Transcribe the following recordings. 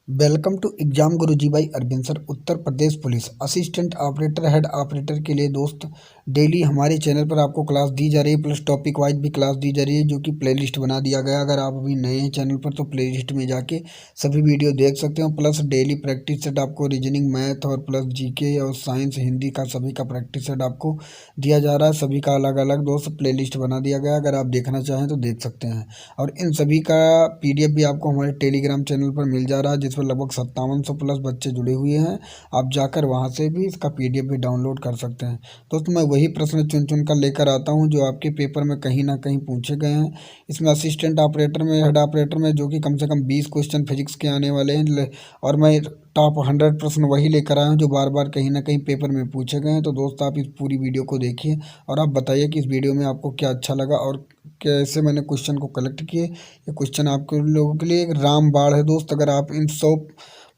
Welcome to exam Guruji by Arvind sir. Uttar Pradesh police assistant operator head operator के लिए दोस्त daily हमारे चैनल पर आपको क्लास दी जा रही है, प्लस टॉपिक वाइज भी क्लास दी जा रही है, जो कि प्लेलिस्ट बना दिया गया है। अगर आप अभी नए हैं चैनल पर तो प्लेलिस्ट में जाके सभी वीडियो देख सकते हो। प्लस डेली प्रैक्टिस सेट आपको रीजनिंग, मैथ और प्लस जीके और साइंस, हिंदी का सभी का प्रैक्टिस सेट आपको दिया जा रहा है। सभी का अलग अलग दोस्त प्लेलिस्ट बना दिया गया है, अगर आप देखना चाहें तो देख सकते हैं। और इन सभी का PDF भी आपको हमारे टेलीग्राम चैनल पर मिल जा रहा है, जिसमें लगभग 5700 प्लस बच्चे जुड़े हुए हैं। आप जाकर वहां से भी इसका PDF भी डाउनलोड कर सकते हैं। दोस्तों, मैं वही प्रश्न चुन चुन कर लेकर आता हूं जो आपके पेपर में कहीं ना कहीं पूछे गए हैं। इसमें असिस्टेंट ऑपरेटर में, हेड ऑपरेटर में जो कि कम से कम 20 क्वेश्चन फिजिक्स के आने वाले हैं, और मैं टॉप 100 प्रश्न वही लेकर आया हूँ जो बार बार कहीं ना कहीं पेपर में पूछे गए हैं। तो दोस्त, आप इस पूरी वीडियो को देखिए और आप बताइए कि इस वीडियो में आपको क्या अच्छा लगा और कैसे मैंने क्वेश्चन को कलेक्ट किए। ये क्वेश्चन आपके लोगों के लिए एक रामबाण है दोस्त। अगर आप इन 100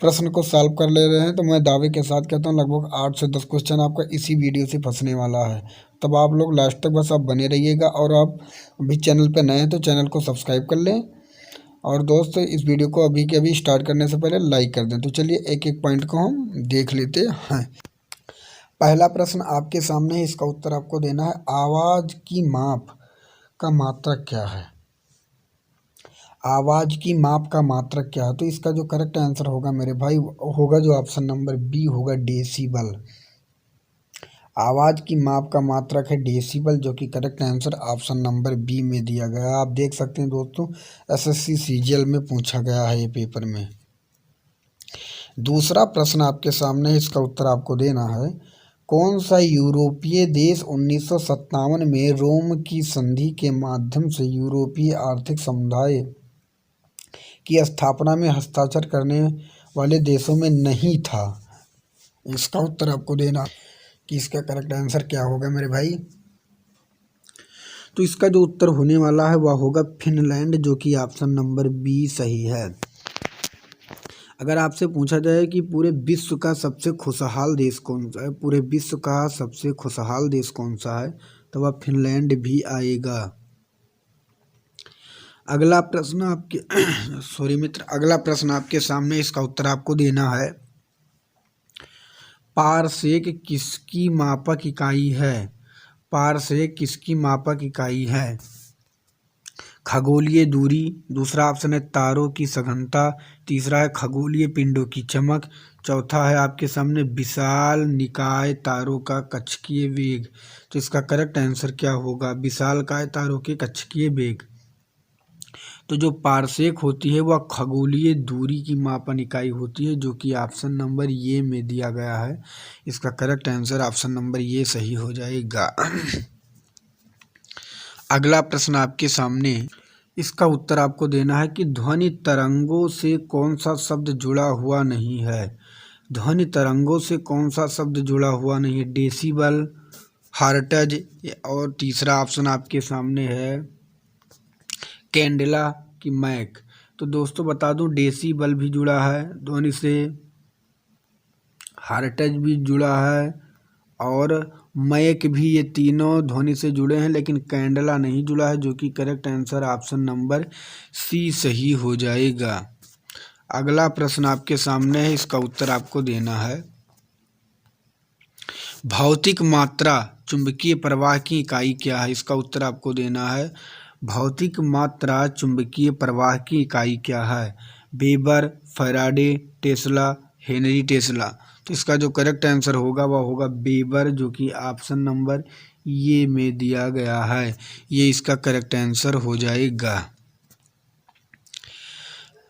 प्रश्न को सॉल्व कर ले रहे हैं तो मैं दावे के साथ कहता हूँ लगभग 8 से 10 क्वेश्चन आपका इसी वीडियो से फंसने वाला है। तब आप लोग लास्ट तक बस आप बने रहिएगा। और आप अभी चैनल पर नए हैं तो चैनल को सब्सक्राइब कर लें। और दोस्त, इस वीडियो को अभी के अभी स्टार्ट करने से पहले लाइक कर दें। तो चलिए एक एक पॉइंट को हम देख लेते हैं। पहला प्रश्न आपके सामने है, इसका उत्तर आपको देना है। आवाज़ की माप का मात्रक क्या है? आवाज़ की माप का मात्रक क्या है? तो इसका जो करेक्ट आंसर होगा मेरे भाई, होगा जो ऑप्शन नंबर बी होगा, डेसिबल। आवाज़ की माप का मात्रक है डेसिबल, जो कि correct answer option number B में दिया गया है। आप देख सकते हैं दोस्तों, SSC CGL में पूछा गया है ये पेपर में। दूसरा प्रश्न आपके सामने है, इसका उत्तर आपको देना है। कौन सा यूरोपीय देश 1957 में रोम की संधि के माध्यम से यूरोपीय आर्थिक समुदाय की स्थापना में हस्ताक्षर करने वाले देशों में नहीं था? इसका उत्तर आपको देना कि इसका करेक्ट आंसर क्या होगा मेरे भाई। तो इसका जो उत्तर होने वाला है वह होगा फिनलैंड, जो कि ऑप्शन नंबर बी सही है। अगर आपसे पूछा जाए कि पूरे विश्व का सबसे खुशहाल देश कौन सा है, पूरे विश्व का सबसे खुशहाल देश कौन सा है, तो वह फिनलैंड भी आएगा। अगला प्रश्न आपके सॉरी मित्र, अगला प्रश्न आपके सामने, इसका उत्तर आपको देना है। पारसेक किसकी मापक इकाई है? पारसेक किसकी मापक इकाई है? खगोलीय दूरी, दूसरा ऑप्शन है तारों की सघनता, तीसरा है खगोलीय पिंडों की चमक, चौथा है आपके सामने विशाल निकाय तारों का कक्षीय वेग। तो इसका करेक्ट आंसर क्या होगा? विशालकाय तारों के कक्षीय वेग। तो जो पारसेक होती है वह खगोलीय दूरी की मापन इकाई होती है, जो कि ऑप्शन नंबर ये में दिया गया है। इसका करेक्ट आंसर ऑप्शन नंबर ये सही हो जाएगा। अगला प्रश्न आपके सामने, इसका उत्तर आपको देना है कि ध्वनि तरंगों से कौन सा शब्द जुड़ा हुआ नहीं है? ध्वनि तरंगों से कौन सा शब्द जुड़ा हुआ नहीं है? डेसिबल, हर्ट्ज, और तीसरा ऑप्शन आपके सामने है कैंडेला की मैक। तो दोस्तों बता दूं, डेसिबल भी जुड़ा है ध्वनि से, हर्ट्ज भी जुड़ा है और मैक भी, ये तीनों ध्वनि से जुड़े हैं, लेकिन कैंडला नहीं जुड़ा है, जो कि correct answer option number C सही हो जाएगा। अगला प्रश्न आपके सामने है, इसका उत्तर आपको देना है। भौतिक मात्रा चुंबकीय प्रवाह की इकाई क्या है? इसका उत्तर आपको देना है। भौतिक मात्रा चुंबकीय प्रवाह की इकाई क्या है? Weber, Faraday, Tesla, Henry Tesla. तो इसका जो करेक्ट आंसर होगा वह होगा वेबर, जो कि ऑप्शन नंबर ये में दिया गया है। ये इसका करेक्ट आंसर हो जाएगा।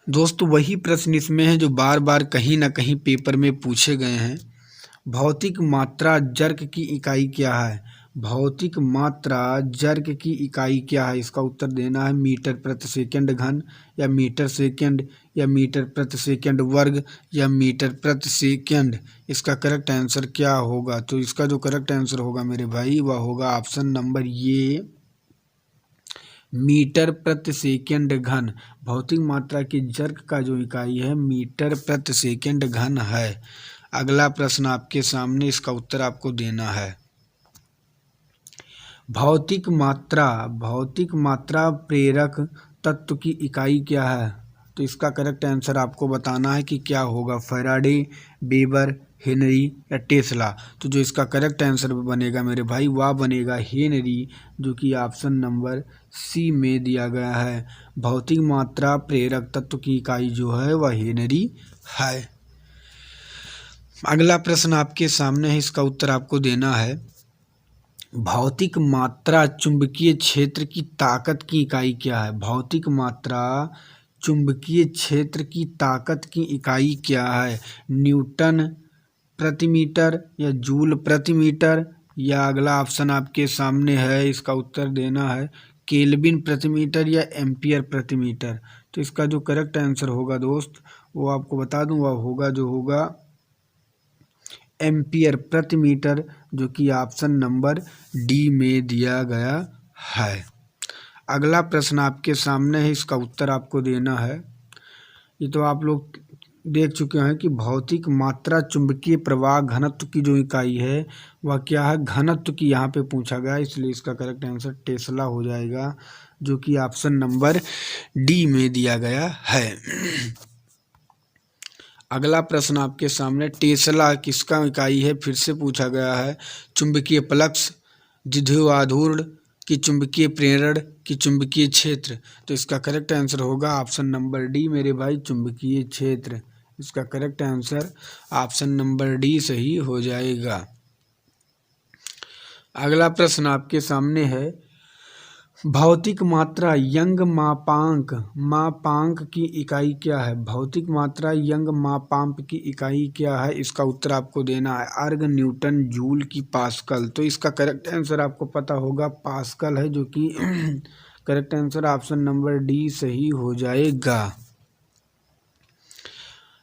दोस्तों, वही प्रश्न इसमें है जो बार बार कहीं ना कहीं पेपर में पूछे गए हैं। भौतिक मात्रा जर्क की इकाई क्या है? भौतिक मात्रा जर्क की इकाई क्या है? इसका उत्तर देना है मीटर प्रति सेकंड घन, या मीटर सेकंड, या मीटर प्रति सेकंड वर्ग, या मीटर प्रति सेकंड। इसका करेक्ट आंसर क्या होगा? तो इसका जो करेक्ट आंसर होगा मेरे भाई वह होगा ऑप्शन नंबर ये, मीटर प्रति सेकंड घन। भौतिक मात्रा की जर्क का जो इकाई है मीटर प्रति सेकंड घन है। अगला प्रश्न आपके सामने, इसका उत्तर आपको देना है। भौतिक मात्रा प्रेरक तत्व की इकाई क्या है? तो इसका करेक्ट आंसर आपको बताना है कि क्या होगा, फैराडे, वेबर, हेनरी या टेस्ला। तो जो इसका करेक्ट आंसर बनेगा मेरे भाई वह बनेगा हेनरी, जो कि ऑप्शन नंबर सी में दिया गया है। भौतिक मात्रा प्रेरक तत्व की इकाई जो है वह हेनरी है। अगला प्रश्न आपके सामने है, इसका उत्तर आपको देना है। भौतिक मात्रा चुंबकीय क्षेत्र की ताकत की इकाई क्या है? भौतिक मात्रा चुंबकीय क्षेत्र की ताकत की इकाई क्या है? न्यूटन प्रति मीटर या जूल प्रति मीटर, या अगला ऑप्शन आपके सामने है, इसका उत्तर देना है केल्विन प्रति मीटर या एम्पियर प्रति मीटर। तो इसका जो करेक्ट आंसर होगा दोस्त वो आपको बता दूं, वह होगा जो होगा एम्पियर प्रति मीटर, जो कि ऑप्शन नंबर डी में दिया गया है। अगला प्रश्न आपके सामने है, इसका उत्तर आपको देना है। ये तो आप लोग देख चुके हैं कि भौतिक मात्रा चुंबकीय प्रवाह घनत्व की जो इकाई है वह क्या है, घनत्व की यहाँ पे पूछा गया, इसलिए इसका करेक्ट आंसर टेस्ला हो जाएगा, जो कि ऑप्शन नंबर डी में दिया गया है। अगला प्रश्न आपके सामने, टेस्ला किसका इकाई है, फिर से पूछा गया है। चुंबकीय प्लक्स, द्विध्रुवाधूर्ण की चुंबकीय प्रेरण की चुंबकीय क्षेत्र। तो इसका करेक्ट आंसर होगा ऑप्शन नंबर डी मेरे भाई, चुंबकीय क्षेत्र। इसका correct answer option number D सही हो जाएगा। अगला प्रश्न आपके सामने है, भौतिक मात्रा यंग मापांक की इकाई क्या है? भौतिक मात्रा यंग मापांक की इकाई क्या है? इसका उत्तर आपको देना है अर्ग, न्यूटन, जूल की पास्कल। तो इसका करेक्ट आंसर आपको पता होगा पास्कल है, जो कि correct answer option number D सही हो जाएगा।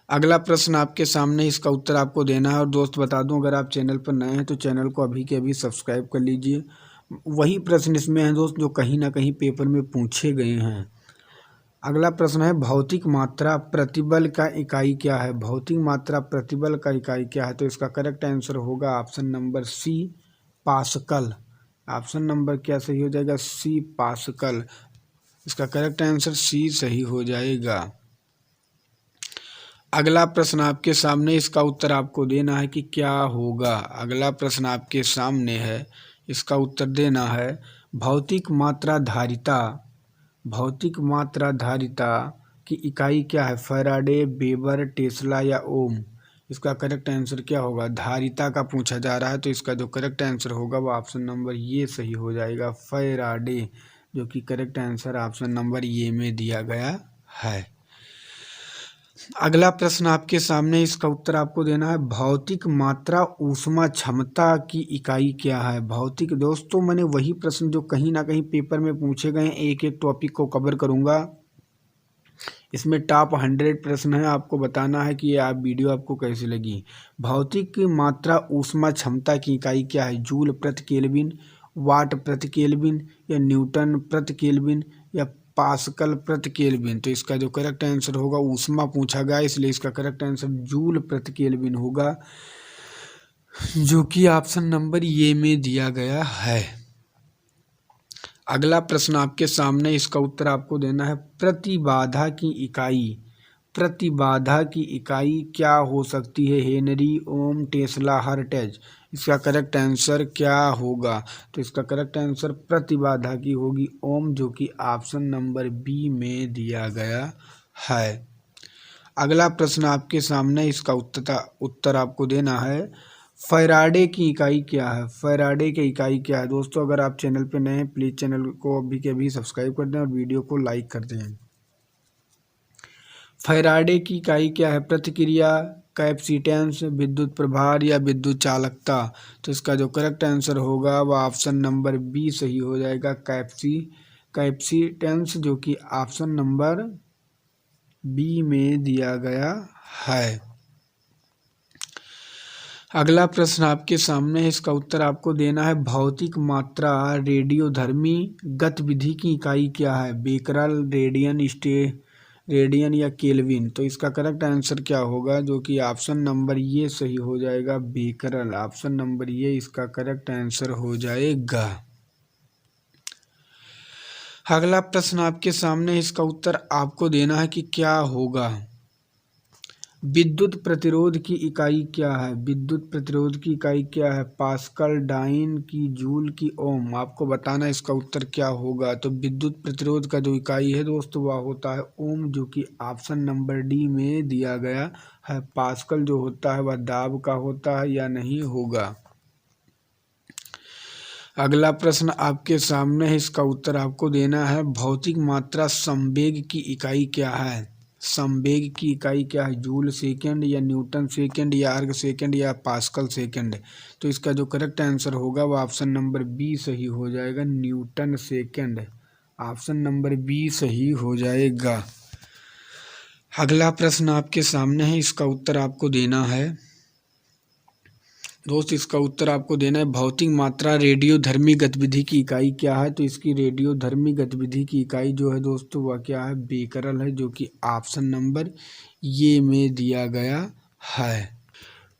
अगला प्रश्न आपके सामने, इसका उत्तर आपको देना है। और दोस्त बता दूं, अगर आप चैनल पर नए हैं तो चैनल को अभी के अभी सब्सक्राइब कर लीजिए। वही प्रश्न इसमें है दोस्त जो कहीं ना कहीं पेपर में पूछे गए हैं। अगला प्रश्न है, भौतिक मात्रा प्रतिबल का इकाई क्या है? भौतिक मात्रा प्रतिबल का इकाई क्या है? तो इसका करेक्ट आंसर होगा option number C, pascal. Option number क्या सही हो जाएगा? C, pascal. इसका करेक्ट आंसर सी सही हो जाएगा। अगला प्रश्न आपके सामने, इसका उत्तर आपको देना है कि क्या होगा। अगला प्रश्न आपके सामने है, इसका उत्तर देना है। भौतिक मात्रा धारिता, भौतिक मात्रा धारिता की इकाई क्या है? फैराडे, वेबर, टेस्ला या ओम। इसका करेक्ट आंसर क्या होगा? धारिता का पूछा जा रहा है, तो इसका जो करेक्ट आंसर होगा वो ऑप्शन नंबर ये सही हो जाएगा, फैराडे, जो कि करेक्ट आंसर ऑप्शन नंबर ये में दिया गया है। अगला प्रश्न आपके सामने, इसका उत्तर आपको देना है। भौतिक मात्रा ऊष्मा क्षमता की इकाई क्या है? भौतिक, दोस्तों मैंने वही प्रश्न जो कहीं ना कहीं पेपर में पूछे गए, एक एक टॉपिक को कवर करूंगा। इसमें टॉप 100 प्रश्न है, आपको बताना है कि ये आप वीडियो आपको कैसी लगी। भौतिक मात्रा ऊष्मा क्षमता की इकाई क्या है? जूल प्रति केल्विन, वाट प्रति केल्विन या न्यूटन प्रति केल्विन या पास्कल प्रति केल्विन। तो इसका जो करेक्ट आंसर होगा, ऊष्मा पूछा गया इसलिए इसका करेक्ट आंसर जूल प्रति केल्विन होगा, जो कि ऑप्शन नंबर ये में दिया गया है। अगला प्रश्न आपके सामने, इसका उत्तर आपको देना है। प्रतिबाधा की इकाई, प्रतिबाधा की इकाई क्या हो सकती है? हेनरी, ओम, टेस्ला, हर्ट्ज। इसका करेक्ट आंसर क्या होगा? तो इसका करेक्ट आंसर प्रतिबाधा की होगी ओम, जो कि ऑप्शन नंबर बी में दिया गया है। अगला प्रश्न आपके सामने, इसका उत्तर आपको देना है। फैराडे की इकाई क्या है? फैराडे की इकाई क्या है? दोस्तों अगर आप चैनल पे नए हैं प्लीज़ चैनल को अभी के अभी सब्सक्राइब कर दें और वीडियो को लाइक कर दें। फैराडे की इकाई क्या है? प्रतिक्रिया, कैपेसिटेंस, विद्युत प्रभार या विद्युत चालकता। तो इसका जो करेक्ट आंसर होगा वह ऑप्शन नंबर बी सही हो जाएगा, कैपेसिटेंस, जो कि ऑप्शन नंबर बी में दिया गया है। अगला प्रश्न आपके सामने है, इसका उत्तर आपको देना है। भौतिक मात्रा रेडियोधर्मी गतिविधि की इकाई क्या है? बेकरल, रेडियन या केल्विन। तो इसका करेक्ट आंसर क्या होगा? जो कि ऑप्शन नंबर ये सही हो जाएगा, बेकरल। ऑप्शन नंबर ये इसका करेक्ट आंसर हो जाएगा। अगला प्रश्न आपके सामने है, इसका उत्तर आपको देना है कि क्या होगा। विद्युत प्रतिरोध की इकाई क्या है? विद्युत प्रतिरोध की इकाई क्या है? पास्कल, डाइन की, जूल की, ओम। आपको बताना है इसका उत्तर क्या होगा। तो विद्युत प्रतिरोध का जो इकाई है दोस्तों वह होता है ओम, जो कि ऑप्शन नंबर डी में दिया गया है। पास्कल जो होता है वह दाब का होता है या नहीं होगा। अगला प्रश्न आपके सामने है, इसका उत्तर आपको देना है। भौतिक मात्रा संवेग की इकाई क्या है? संवेग की इकाई क्या है? जूल सेकंड या न्यूटन सेकंड या अर्ग सेकंड या पास्कल सेकंड। तो इसका जो करेक्ट आंसर होगा वो ऑप्शन नंबर बी सही हो जाएगा, newton second. Option number B सही हो जाएगा। अगला प्रश्न आपके सामने है, इसका उत्तर आपको देना है दोस्त। इसका उत्तर आपको देना है भौतिक मात्रा रेडियोधर्मी गतिविधि की इकाई क्या है? तो इसकी रेडियोधर्मी गतिविधि की इकाई जो है दोस्तों वह क्या है? बेकरल है, जो कि ऑप्शन नंबर ये में दिया गया है।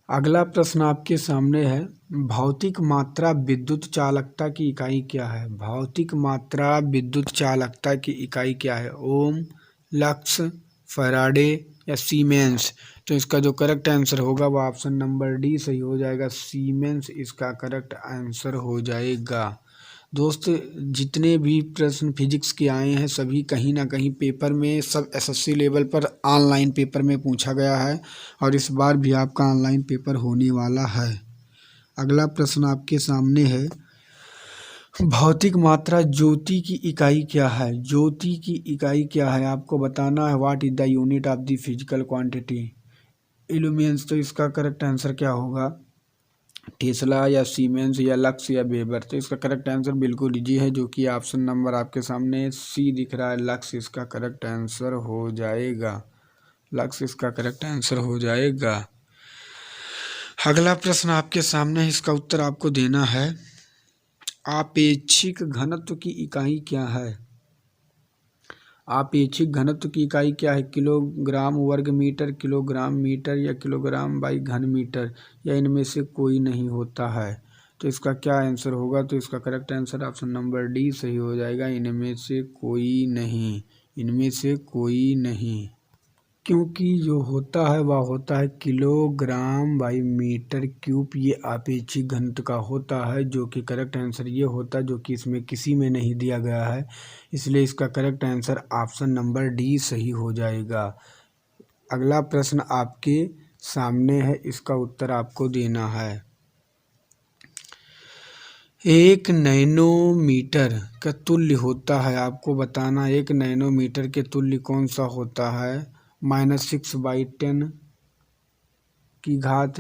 अगला प्रश्न आपके सामने है, भौतिक मात्रा विद्युत चालकता की इकाई क्या है? भौतिक मात्रा विद्युत चालकता की इकाई क्या है? ओम, लक्स, फैराडे या सीमेंस। तो इसका जो करेक्ट आंसर होगा वो ऑप्शन नंबर डी सही हो जाएगा, सीमेंस इसका करेक्ट आंसर हो जाएगा। दोस्त जितने भी प्रश्न फिजिक्स के आए हैं सभी कहीं ना कहीं पेपर में, सब एसएससी लेवल पर ऑनलाइन पेपर में पूछा गया है और इस बार भी आपका ऑनलाइन पेपर होने वाला है। अगला प्रश्न आपके सामने है, भौतिक मात्रा ज्योति की इकाई क्या है? ज्योति की इकाई क्या है आपको बताना है। What is the unit of the physical quantity illuminance. तो इसका करेक्ट आंसर क्या होगा? टेस्ला या सीमेंस या लक्स या वेबर। तो इसका करेक्ट आंसर बिल्कुल इजी है, जो कि ऑप्शन नंबर आपके सामने सी दिख रहा है, लक्स इसका करेक्ट आंसर हो जाएगा। लक्स इसका करेक्ट आंसर हो जाएगा। अगला प्रश्न आपके सामने है, इसका उत्तर आपको देना है। आपेक्षिक घनत्व की इकाई क्या है? आपेक्षिक घनत्व की इकाई क्या है? किलोग्राम वर्ग मीटर, किलोग्राम मीटर या किलोग्राम बाई घन मीटर, या इनमें से कोई नहीं होता है। तो इसका क्या आंसर होगा? तो इसका correct answer option number D सही हो जाएगा, इनमें से कोई नहीं, इनमें से कोई नहीं। क्योंकि जो होता है वह होता है किलोग्राम बाई मीटर क्यूब, ये आपेक्षिक घनत्व का होता है, जो कि करेक्ट आंसर ये होता है, जो कि इसमें किसी में नहीं दिया गया है, इसलिए इसका correct answer option number D सही हो जाएगा। अगला प्रश्न आपके सामने है, इसका उत्तर आपको देना है। 1 नैनोमीटर का तुल्य होता है, आपको बताना 1 नैनोमीटर के तुल्य कौन सा होता है? -6/10 की घात,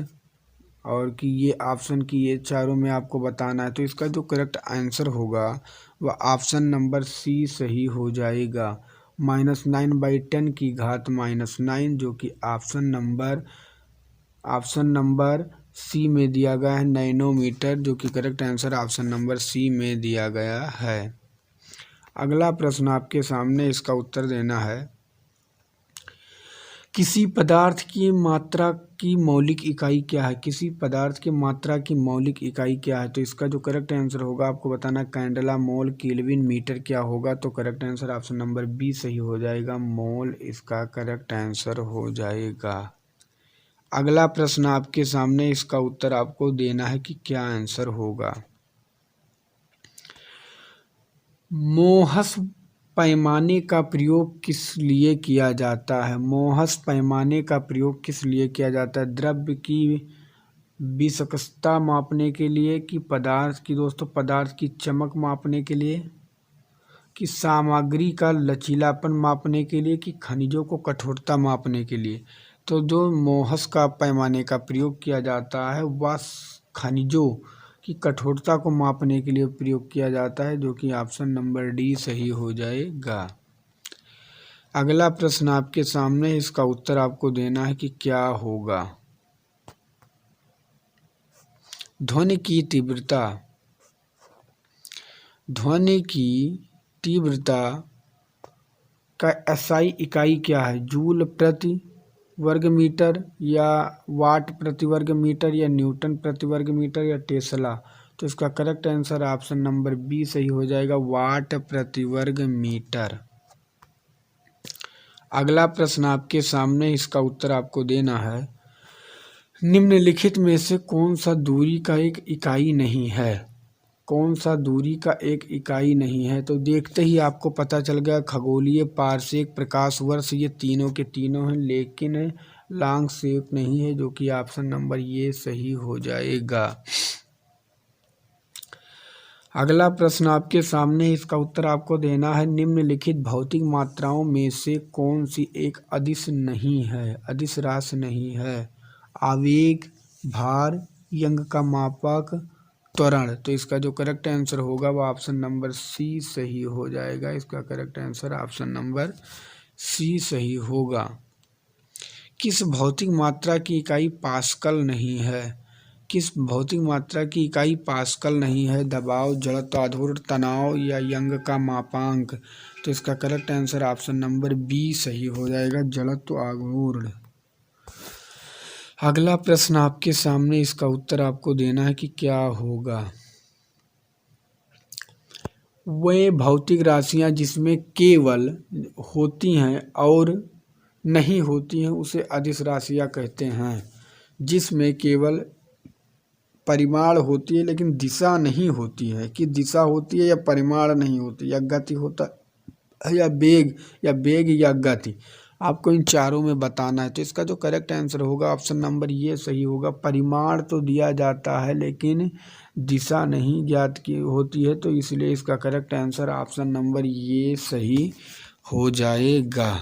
और कि ये ऑप्शन की ये चारों में आपको बताना है। तो इसका जो करेक्ट आंसर होगा वह ऑप्शन नंबर सी सही हो जाएगा, -9/10 की घात -9, जो कि ऑप्शन नंबर सी में दिया गया है, नैनोमीटर, जो कि correct answer option number C में दिया गया है। अगला प्रश्न आपके सामने, इसका उत्तर देना है। किसी पदार्थ की मात्रा की मौलिक इकाई क्या है? किसी पदार्थ की मात्रा की मौलिक इकाई क्या है? तो इसका जो करेक्ट आंसर होगा आपको बताना, कैंडला, मोल, केल्विन, मीटर क्या होगा? तो correct answer option number B सही हो जाएगा, मोल इसका करेक्ट आंसर हो जाएगा। अगला प्रश्न आपके सामने, इसका उत्तर आपको देना है कि क्या आंसर होगा। मोहस पैमाने का प्रयोग किस लिए किया जाता है? मोहस पैमाने का प्रयोग किस लिए किया जाता है? द्रव्य की विस्कसता मापने के लिए, कि पदार्थ की दोस्तों पदार्थ की चमक मापने के लिए, कि सामग्री का लचीलापन मापने के लिए, कि खनिजों को कठोरता मापने के लिए। तो जो मोहस का पैमाने का प्रयोग किया जाता है वह खनिजों की कठोरता को मापने के लिए प्रयोग किया जाता है, जो कि ऑप्शन नंबर डी सही हो जाएगा। अगला प्रश्न आपके सामने, इसका उत्तर आपको देना है कि क्या होगा। ध्वनि की तीव्रता, ध्वनि की तीव्रता का एसआई इकाई क्या है? जूल प्रति वर्ग मीटर या वाट प्रति वर्ग मीटर या न्यूटन प्रति वर्ग मीटर या टेस्ला। तो इसका correct answer option number B सही हो जाएगा, वाट प्रति वर्ग मीटर। अगला प्रश्न आपके सामने, इसका उत्तर आपको देना है। निम्नलिखित में से कौन सा दूरी का एक इकाई नहीं है? कौन सा दूरी का एक इकाई नहीं है? तो देखते ही आपको पता चल गया, खगोलीय, पारसेक, प्रकाश वर्ष, ये तीनों के तीनों हैं, लेकिन लॉन्ग शेप नहीं है, जो कि ऑप्शन नंबर ये सही हो जाएगा। अगला प्रश्न आपके सामने, इसका उत्तर आपको देना है। निम्नलिखित भौतिक मात्राओं में से कौन सी एक अदिश नहीं है, अदिश राशि नहीं है? आवेग, भार, यंग का मापक, त्वरण। तो इसका जो करेक्ट आंसर होगा वो ऑप्शन नंबर सी सही हो जाएगा। इसका correct answer option number C सही होगा। किस भौतिक मात्रा की इकाई पास्कल नहीं है? किस भौतिक मात्रा की इकाई पास्कल नहीं है? दबाव, जड़त्व, आघूर्ण, तनाव या यंग का मापांक। तो इसका correct answer option number B सही हो जाएगा, जड़त्व, आघूर्ण। अगला प्रश्न आपके सामने, इसका उत्तर आपको देना है कि क्या होगा। वे भौतिक राशियां जिसमें केवल होती हैं और नहीं होती हैं उसे अदिश राशियां कहते हैं। जिसमें केवल परिमाण होती है लेकिन दिशा नहीं होती है, कि दिशा होती है या परिमाण नहीं होती, या गति होता है या वेग या गति, आपको इन चारों में बताना है। तो इसका जो करेक्ट आंसर होगा ऑप्शन नंबर ये सही होगा। परिमाण तो दिया जाता है लेकिन दिशा नहीं ज्ञात की होती है, तो इसलिए इसका करेक्ट आंसर ऑप्शन नंबर ये सही हो जाएगा।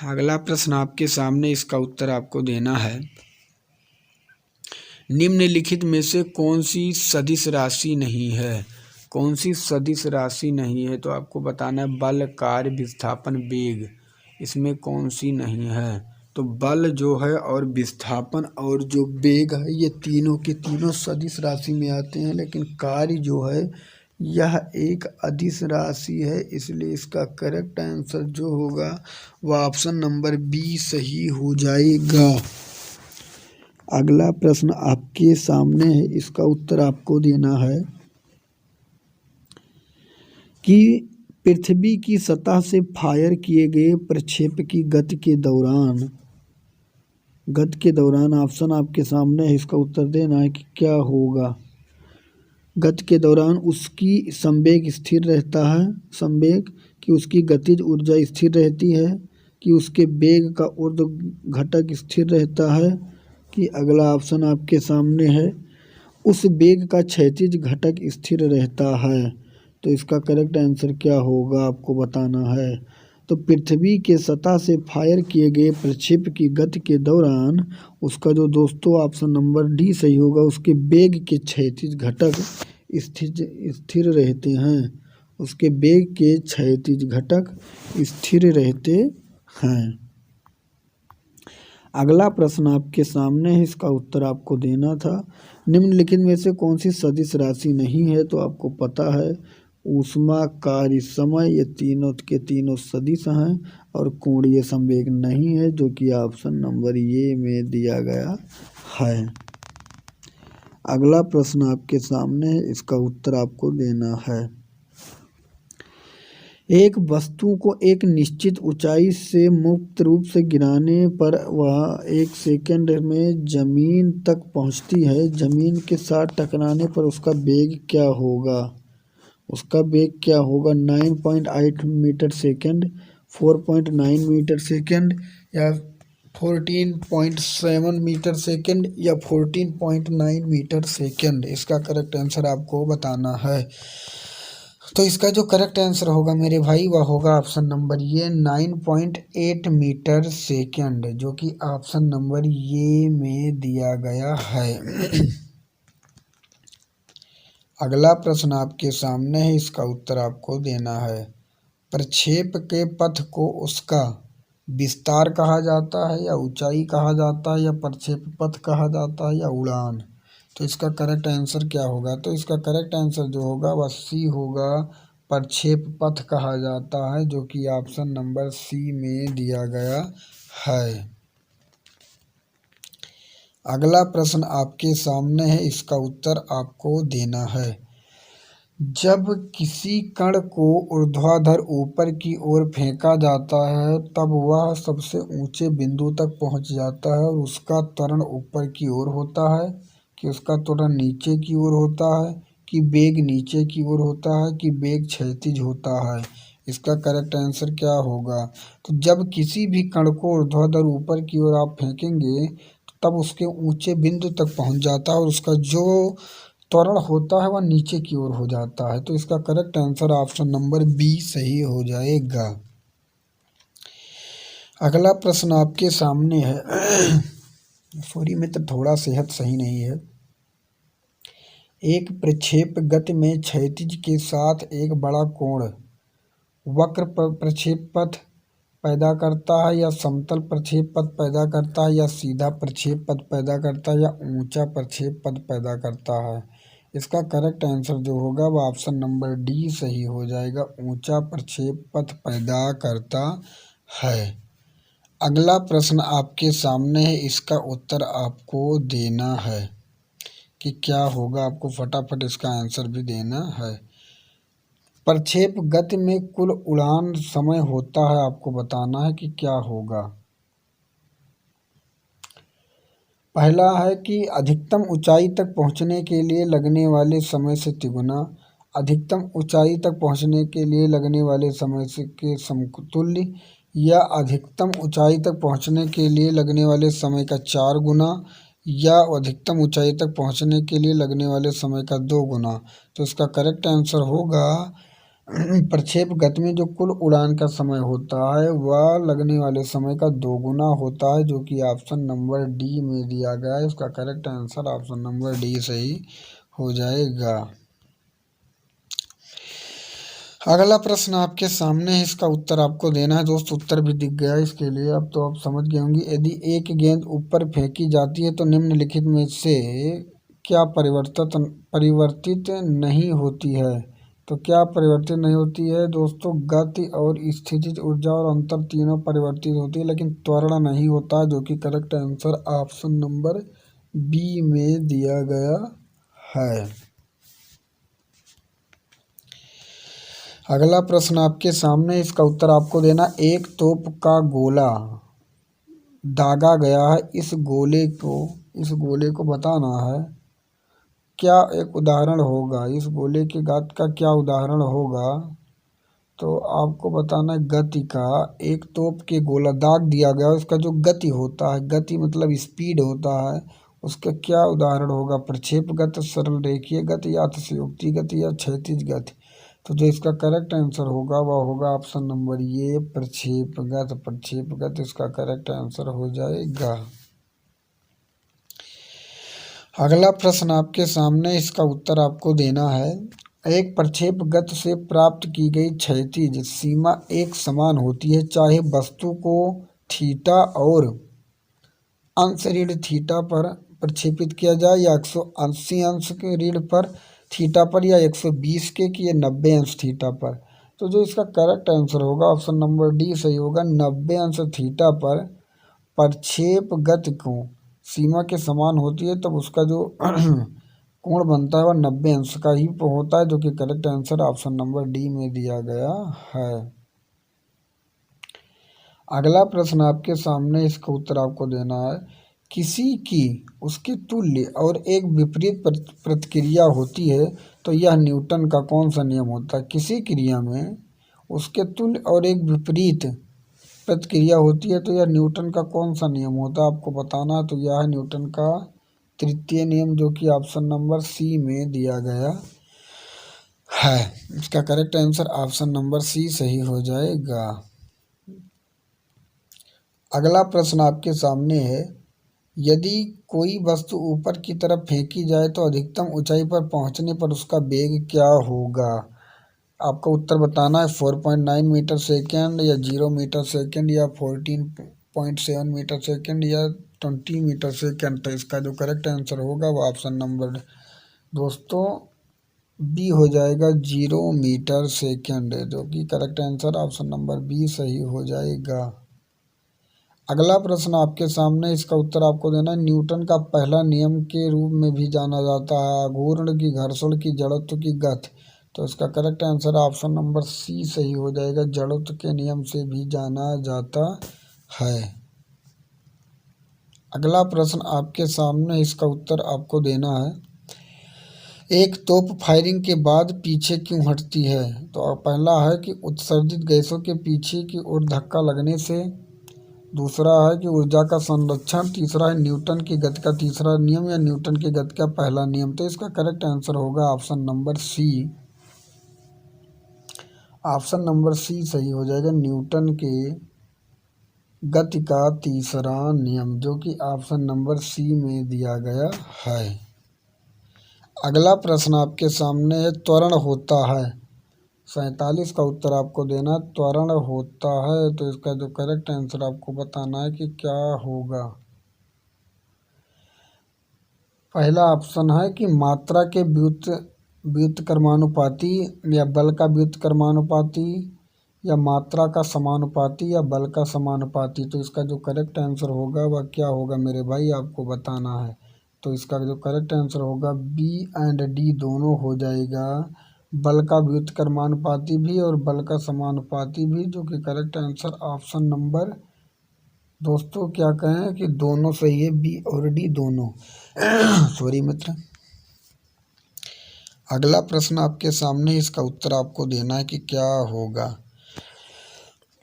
अगला प्रश्न आपके सामने, इसका उत्तर आपको देना है। निम्नलिखित में से कौन सी सदिश राशि नहीं है? कौन सी सदिश राशि नहीं है? तो आपको बताना है, बल, कार्य, विस्थापन, वेग। इसमें कौन सी नहीं है? तो बल जो है और विस्थापन और जो वेग है ये तीनों के तीनों सदिश राशि में आते हैं, लेकिन कार्य जो है यह एक अदिश राशि है, इसलिए इसका करेक्ट आंसर जो होगा वह ऑप्शन नंबर बी सही हो जाएगा। अगला प्रश्न आपके सामने है, इसका उत्तर आपको देना है कि पृथ्वी की सतह से फायर किए गए प्रक्षेप की गति के दौरान ऑप्शन आपके सामने है, इसका उत्तर देना है कि क्या होगा। गति के दौरान उसकी संवेग स्थिर रहता है, संवेग कि उसकी गतिज ऊर्जा स्थिर रहती है, कि उसके वेग का ऊर्ध्व घटक स्थिर रहता है, कि अगला ऑप्शन आपके सामने है, उस वेग का क्षैतिज घटक स्थिर रहता है। तो इसका करेक्ट आंसर क्या होगा आपको बताना है। तो पृथ्वी के सतह से फायर किए गए प्रक्षेप की गति के दौरान उसका जो दोस्तों ऑप्शन नंबर डी सही होगा, उसके वेग के क्षैतिज घटक स्थिर रहते हैं, उसके वेग के क्षैतिज घटक स्थिर रहते हैं। अगला प्रश्न आपके सामने है, इसका उत्तर आपको देना था। निम्नलिखित में से कौन सी सदिश राशि नहीं है? तो आपको पता है, ऊष्मा, कार्य, समय, ये तीनों के तीनों सदिश हैं, और कोणीय संवेग नहीं है, जो कि ऑप्शन नंबर ये में दिया गया है। अगला प्रश्न आपके सामने है, इसका उत्तर आपको देना है। एक वस्तु को एक निश्चित ऊंचाई से मुक्त रूप से गिराने पर वह 1 सेकंड में जमीन तक पहुंचती है। जमीन के साथ टकराने पर उसका वेग क्या होगा? उसका वेग क्या होगा? 9.8 मीटर सेकंड, 4.9 मीटर सेकंड, या 14.7 मीटर सेकंड, या 14.9 मीटर सेकंड। इसका करेक्ट आंसर आपको बताना है। तो इसका जो करेक्ट आंसर होगा मेरे भाई वह होगा ऑप्शन नंबर ये 9.8 मीटर सेकंड, जो कि ऑप्शन नंबर ये में दिया गया है। अगला प्रश्न आपके सामने है, इसका उत्तर आपको देना है। प्रक्षेप के पथ को उसका विस्तार कहा जाता है, या ऊंचाई कहा जाता है, या प्रक्षेप पथ कहा जाता है, या उड़ान। तो इसका करेक्ट आंसर क्या होगा? तो इसका करेक्ट आंसर जो होगा वह सी होगा, प्रक्षेप पथ कहा जाता है, जो कि ऑप्शन नंबर सी में दिया गया है। अगला प्रश्न आपके सामने है, इसका उत्तर आपको देना है। जब किसी कण को ऊर्ध्वाधर ऊपर की ओर फेंका जाता है तब वह सबसे ऊंचे बिंदु तक पहुंच जाता है और उसका त्वरण ऊपर की ओर होता है कि उसका त्वरण नीचे की ओर होता है कि वेग नीचे की ओर होता है कि वेग क्षैतिज होता है। इसका करेक्ट आंसर क्या होगा? तो जब किसी भी कण को ऊर्ध्वाधर ऊपर की ओर आप फेंकेंगे तब उसके ऊंचे बिंदु तक पहुंच जाता है और उसका जो त्वरण होता है वह नीचे की ओर हो जाता है। तो इसका correct answer option number B सही हो जाएगा। अगला प्रश्न आपके सामने है। सॉरी मित्र, थोड़ा सेहत सही नहीं है। एक प्रक्षेप गति में क्षैतिज के साथ एक बड़ा कोण वक्र प्रक्षेप पथ पैदा करता है या समतल प्रक्षेप पथ पैदा करता है या सीधा प्रक्षेप पथ पैदा करता है या ऊंचा प्रक्षेप पथ पैदा करता है। इसका करेक्ट आंसर जो होगा वह ऑप्शन नंबर डी सही हो जाएगा, ऊंचा प्रक्षेप पथ पैदा करता है। अगला प्रश्न आपके सामने है, इसका उत्तर आपको देना है कि क्या होगा। आपको फटाफट इसका आंसर भी देना है। प्रक्षेप गति में कुल उड़ान समय होता है, आपको बताना है कि क्या होगा। पहला है कि अधिकतम ऊंचाई तक पहुंचने के लिए लगने वाले समय से तिगुना, अधिकतम ऊंचाई तक पहुंचने के लिए लगने वाले समय से के समतुल्य, या अधिकतम ऊंचाई तक पहुंचने के लिए लगने वाले समय का 4 गुना, या अधिकतम ऊंचाई तक पहुंचने के लिए लगने वाले समय का 2 गुना। तो इसका करेक्ट आंसर होगा प्रक्षेप गति में जो कुल उड़ान का समय होता है वह लगने वाले समय का 2 गुना होता है, जो कि ऑप्शन नंबर डी में दिया गया है। इसका correct answer option number D सही हो जाएगा। अगला प्रश्न आपके सामने है, इसका उत्तर आपको देना है। दोस्त उत्तर भी दिख गया है इसके लिए, अब तो आप समझ गए होंगे। यदि एक गेंद ऊपर फेंकी जाती है तो निम्नलिखित में से क्या परिवर्तित नहीं होती है? तो क्या परिवर्तित नहीं होती है दोस्तों? गति और स्थितिज ऊर्जा और अंतर तीनों परिवर्तित होती है, लेकिन त्वरण नहीं होता, जो कि correct answer option number B में दिया गया है। अगला प्रश्न आपके सामने, इसका उत्तर आपको देना। एक तोप का गोला दागा गया है, इस गोले को बताना है क्या एक उदाहरण होगा। इस गोले के घात का क्या उदाहरण होगा? तो आपको बताना है गति का। एक तोप के गोला दाग दिया गया, उसका जो गति होता है, गति मतलब स्पीड होता है, उसका क्या उदाहरण होगा? प्रक्षेप गति, सरल रेखीय गति, या अतिशयोक्ति गति, या क्षैतिज गति। तो जो इसका करेक्ट आंसर होगा वह होगा ऑप्शन नंबर ये, प्रक्षेपगत। प्रक्षेपगत इसका करेक्ट आंसर हो जाएगा। अगला प्रश्न आपके सामने, इसका उत्तर आपको देना है। एक प्रक्षेपगत से प्राप्त की गई क्षैतिज सीमा एक समान होती है, चाहे वस्तु को थीटा और अंश ऋण थीटा पर प्रक्षेपित किया जाए, या 180 अंश के ऋण पर थीटा पर, या 120 के कि 90 अंश थीटा पर। तो जो इसका करेक्ट आंसर होगा ऑप्शन नंबर डी सही होगा, 90 अंश थीटा पर प्रक्षेपगत को सीमा के समान होती है, तब उसका जो कोण बनता है वह 90 अंश का ही होता है, जो कि correct answer option number D में दिया गया है। अगला प्रश्न आपके सामने, इसका उत्तर आपको देना है। किसी की उसके तुल्य और एक विपरीत प्रतिक्रिया होती है तो यह न्यूटन का कौन सा नियम होता है? किसी क्रिया में उसके तुल्य और एक विपरीत प्रतिक्रिया होती है तो यह न्यूटन का कौन सा नियम होता है, आपको बताना है। तो यह है न्यूटन का तृतीय नियम, जो कि ऑप्शन नंबर सी में दिया गया है। इसका correct answer option number C सही हो जाएगा। अगला प्रश्न आपके सामने है। यदि कोई वस्तु ऊपर की तरफ फेंकी जाए तो अधिकतम ऊंचाई पर पहुंचने पर उसका वेग क्या होगा? आपको उत्तर बताना है। 4.9 मीटर सेकेंड, या 0 मीटर सेकेंड, या 14.7 मीटर सेकेंड, या 20 मीटर सेकेंड। तो इसका जो करेक्ट आंसर होगा वो ऑप्शन नंबर दोस्तों बी हो जाएगा, 0 मीटर सेकेंड, जो कि correct answer option number B सही हो जाएगा। अगला प्रश्न आपके सामने, इसका उत्तर आपको देना है। न्यूटन का पहला नियम के रूप में भी जाना जाता है घूर्ण की, घर्षण की, जड़त्व की, गति। तो इसका correct answer option number C सही हो जाएगा, जड़त्व के नियम से भी जाना जाता है। अगला प्रश्न आपके सामने, इसका उत्तर आपको देना है। एक तोप फायरिंग के बाद पीछे क्यों हटती है? तो पहला है कि उत्सर्जित गैसों के पीछे की ओर धक्का लगने से, दूसरा है कि ऊर्जा का संरक्षण, तीसरा है न्यूटन की गति का तीसरा नियम या न्यूटन की गति का पहला नियम। तो इसका करेक्ट आंसर होगा option number C. Option number C सही हो जाएगा, न्यूटन के गति का तीसरा नियम, जो कि ऑप्शन नंबर सी में दिया गया है। अगला प्रश्न आपके सामने है, त्वरण होता है 47 का उत्तर आपको देना। त्वरण होता है, तो इसका जो करेक्ट आंसर आपको बताना है कि क्या होगा। पहला ऑप्शन है कि मात्रा के व्युत्क्रमानुपाती, या बल का व्युत्क्रमानुपाती, या मात्रा का समानुपाती, या बल का समानुपाती। तो इसका जो करेक्ट आंसर होगा वह क्या होगा मेरे भाई, आपको बताना है। तो इसका जो करेक्ट आंसर होगा बी एंड डी दोनों हो जाएगा, बल का व्युत्क्रमानुपाती भी और बल का समानुपाती भी, जो कि करेक्ट आंसर ऑप्शन नंबर, दोस्तों क्या कहें कि दोनों सही है, बी और डी दोनों। सॉरी मित्र। अगला प्रश्न आपके सामने, इसका उत्तर आपको देना है कि क्या होगा।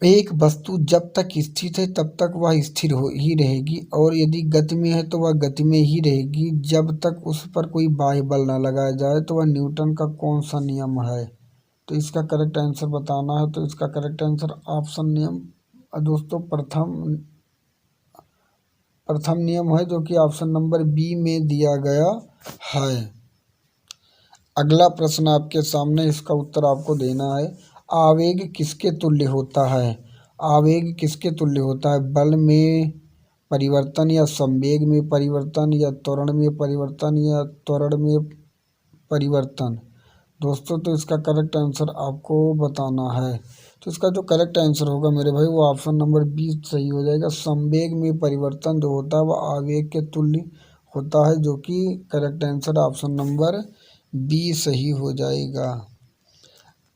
एक वस्तु जब तक स्थित है तब तक वह स्थिर ही रहेगी, और यदि गति में है तो वह गति में ही रहेगी जब तक उस पर कोई बाह्य बल न लगाया जाए। तो वह न्यूटन का कौन सा नियम है? तो इसका करेक्ट आंसर बताना है। तो इसका करेक्ट आंसर ऑप्शन नियम, दोस्तों प्रथम नियम है, जो कि ऑप्शन नंबर बी में दिया गया है। अगला प्रश्न आपके सामने, इसका उत्तर आपको देना है। आवेग किसके तुल्य होता है? आवेग किसके तुल्य होता है? बल में परिवर्तन, या संवेग में परिवर्तन, या त्वरण में परिवर्तन, या त्वरण में परिवर्तन। दोस्तों तो इसका करेक्ट आंसर आपको बताना है। तो इसका जो करेक्ट आंसर होगा मेरे भाई, वो ऑप्शन नंबर बी सही हो जाएगा। संवेग में परिवर्तन जो होता है वह आवेग के तुल्य होता है, जो कि correct answer option number B सही हो जाएगा।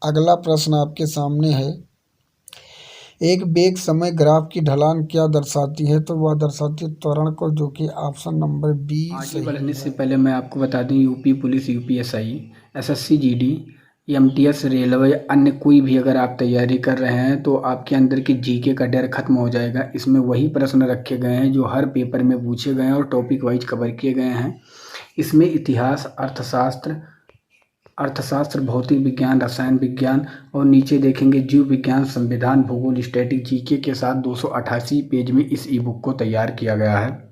अगला प्रश्न आपके सामने है, एक वेग समय ग्राफ की ढलान क्या दर्शाती है? तो वह दर्शाती है त्वरण को, जो कि ऑप्शन नंबर बी आगे बढ़ने से पहले मैं आपको बता दूं, UP police, UPSI, SSC GD, MTS, railway, अन्य कोई भी अगर आप तैयारी कर रहे हैं तो आपके अंदर की जीके का डर खत्म हो जाएगा। इसमें वही प्रश्न रखे गए हैं जो हर पेपर में पूछे गए हैं और टॉपिक वाइज कवर किए गए हैं। इसमें इतिहास, अर्थशास्त्र, भौतिक विज्ञान, रसायन विज्ञान, और नीचे देखेंगे जीव विज्ञान, संविधान, भूगोल, स्टैटिक, जीके के साथ 288 पेज में इस ई बुक को तैयार किया गया है।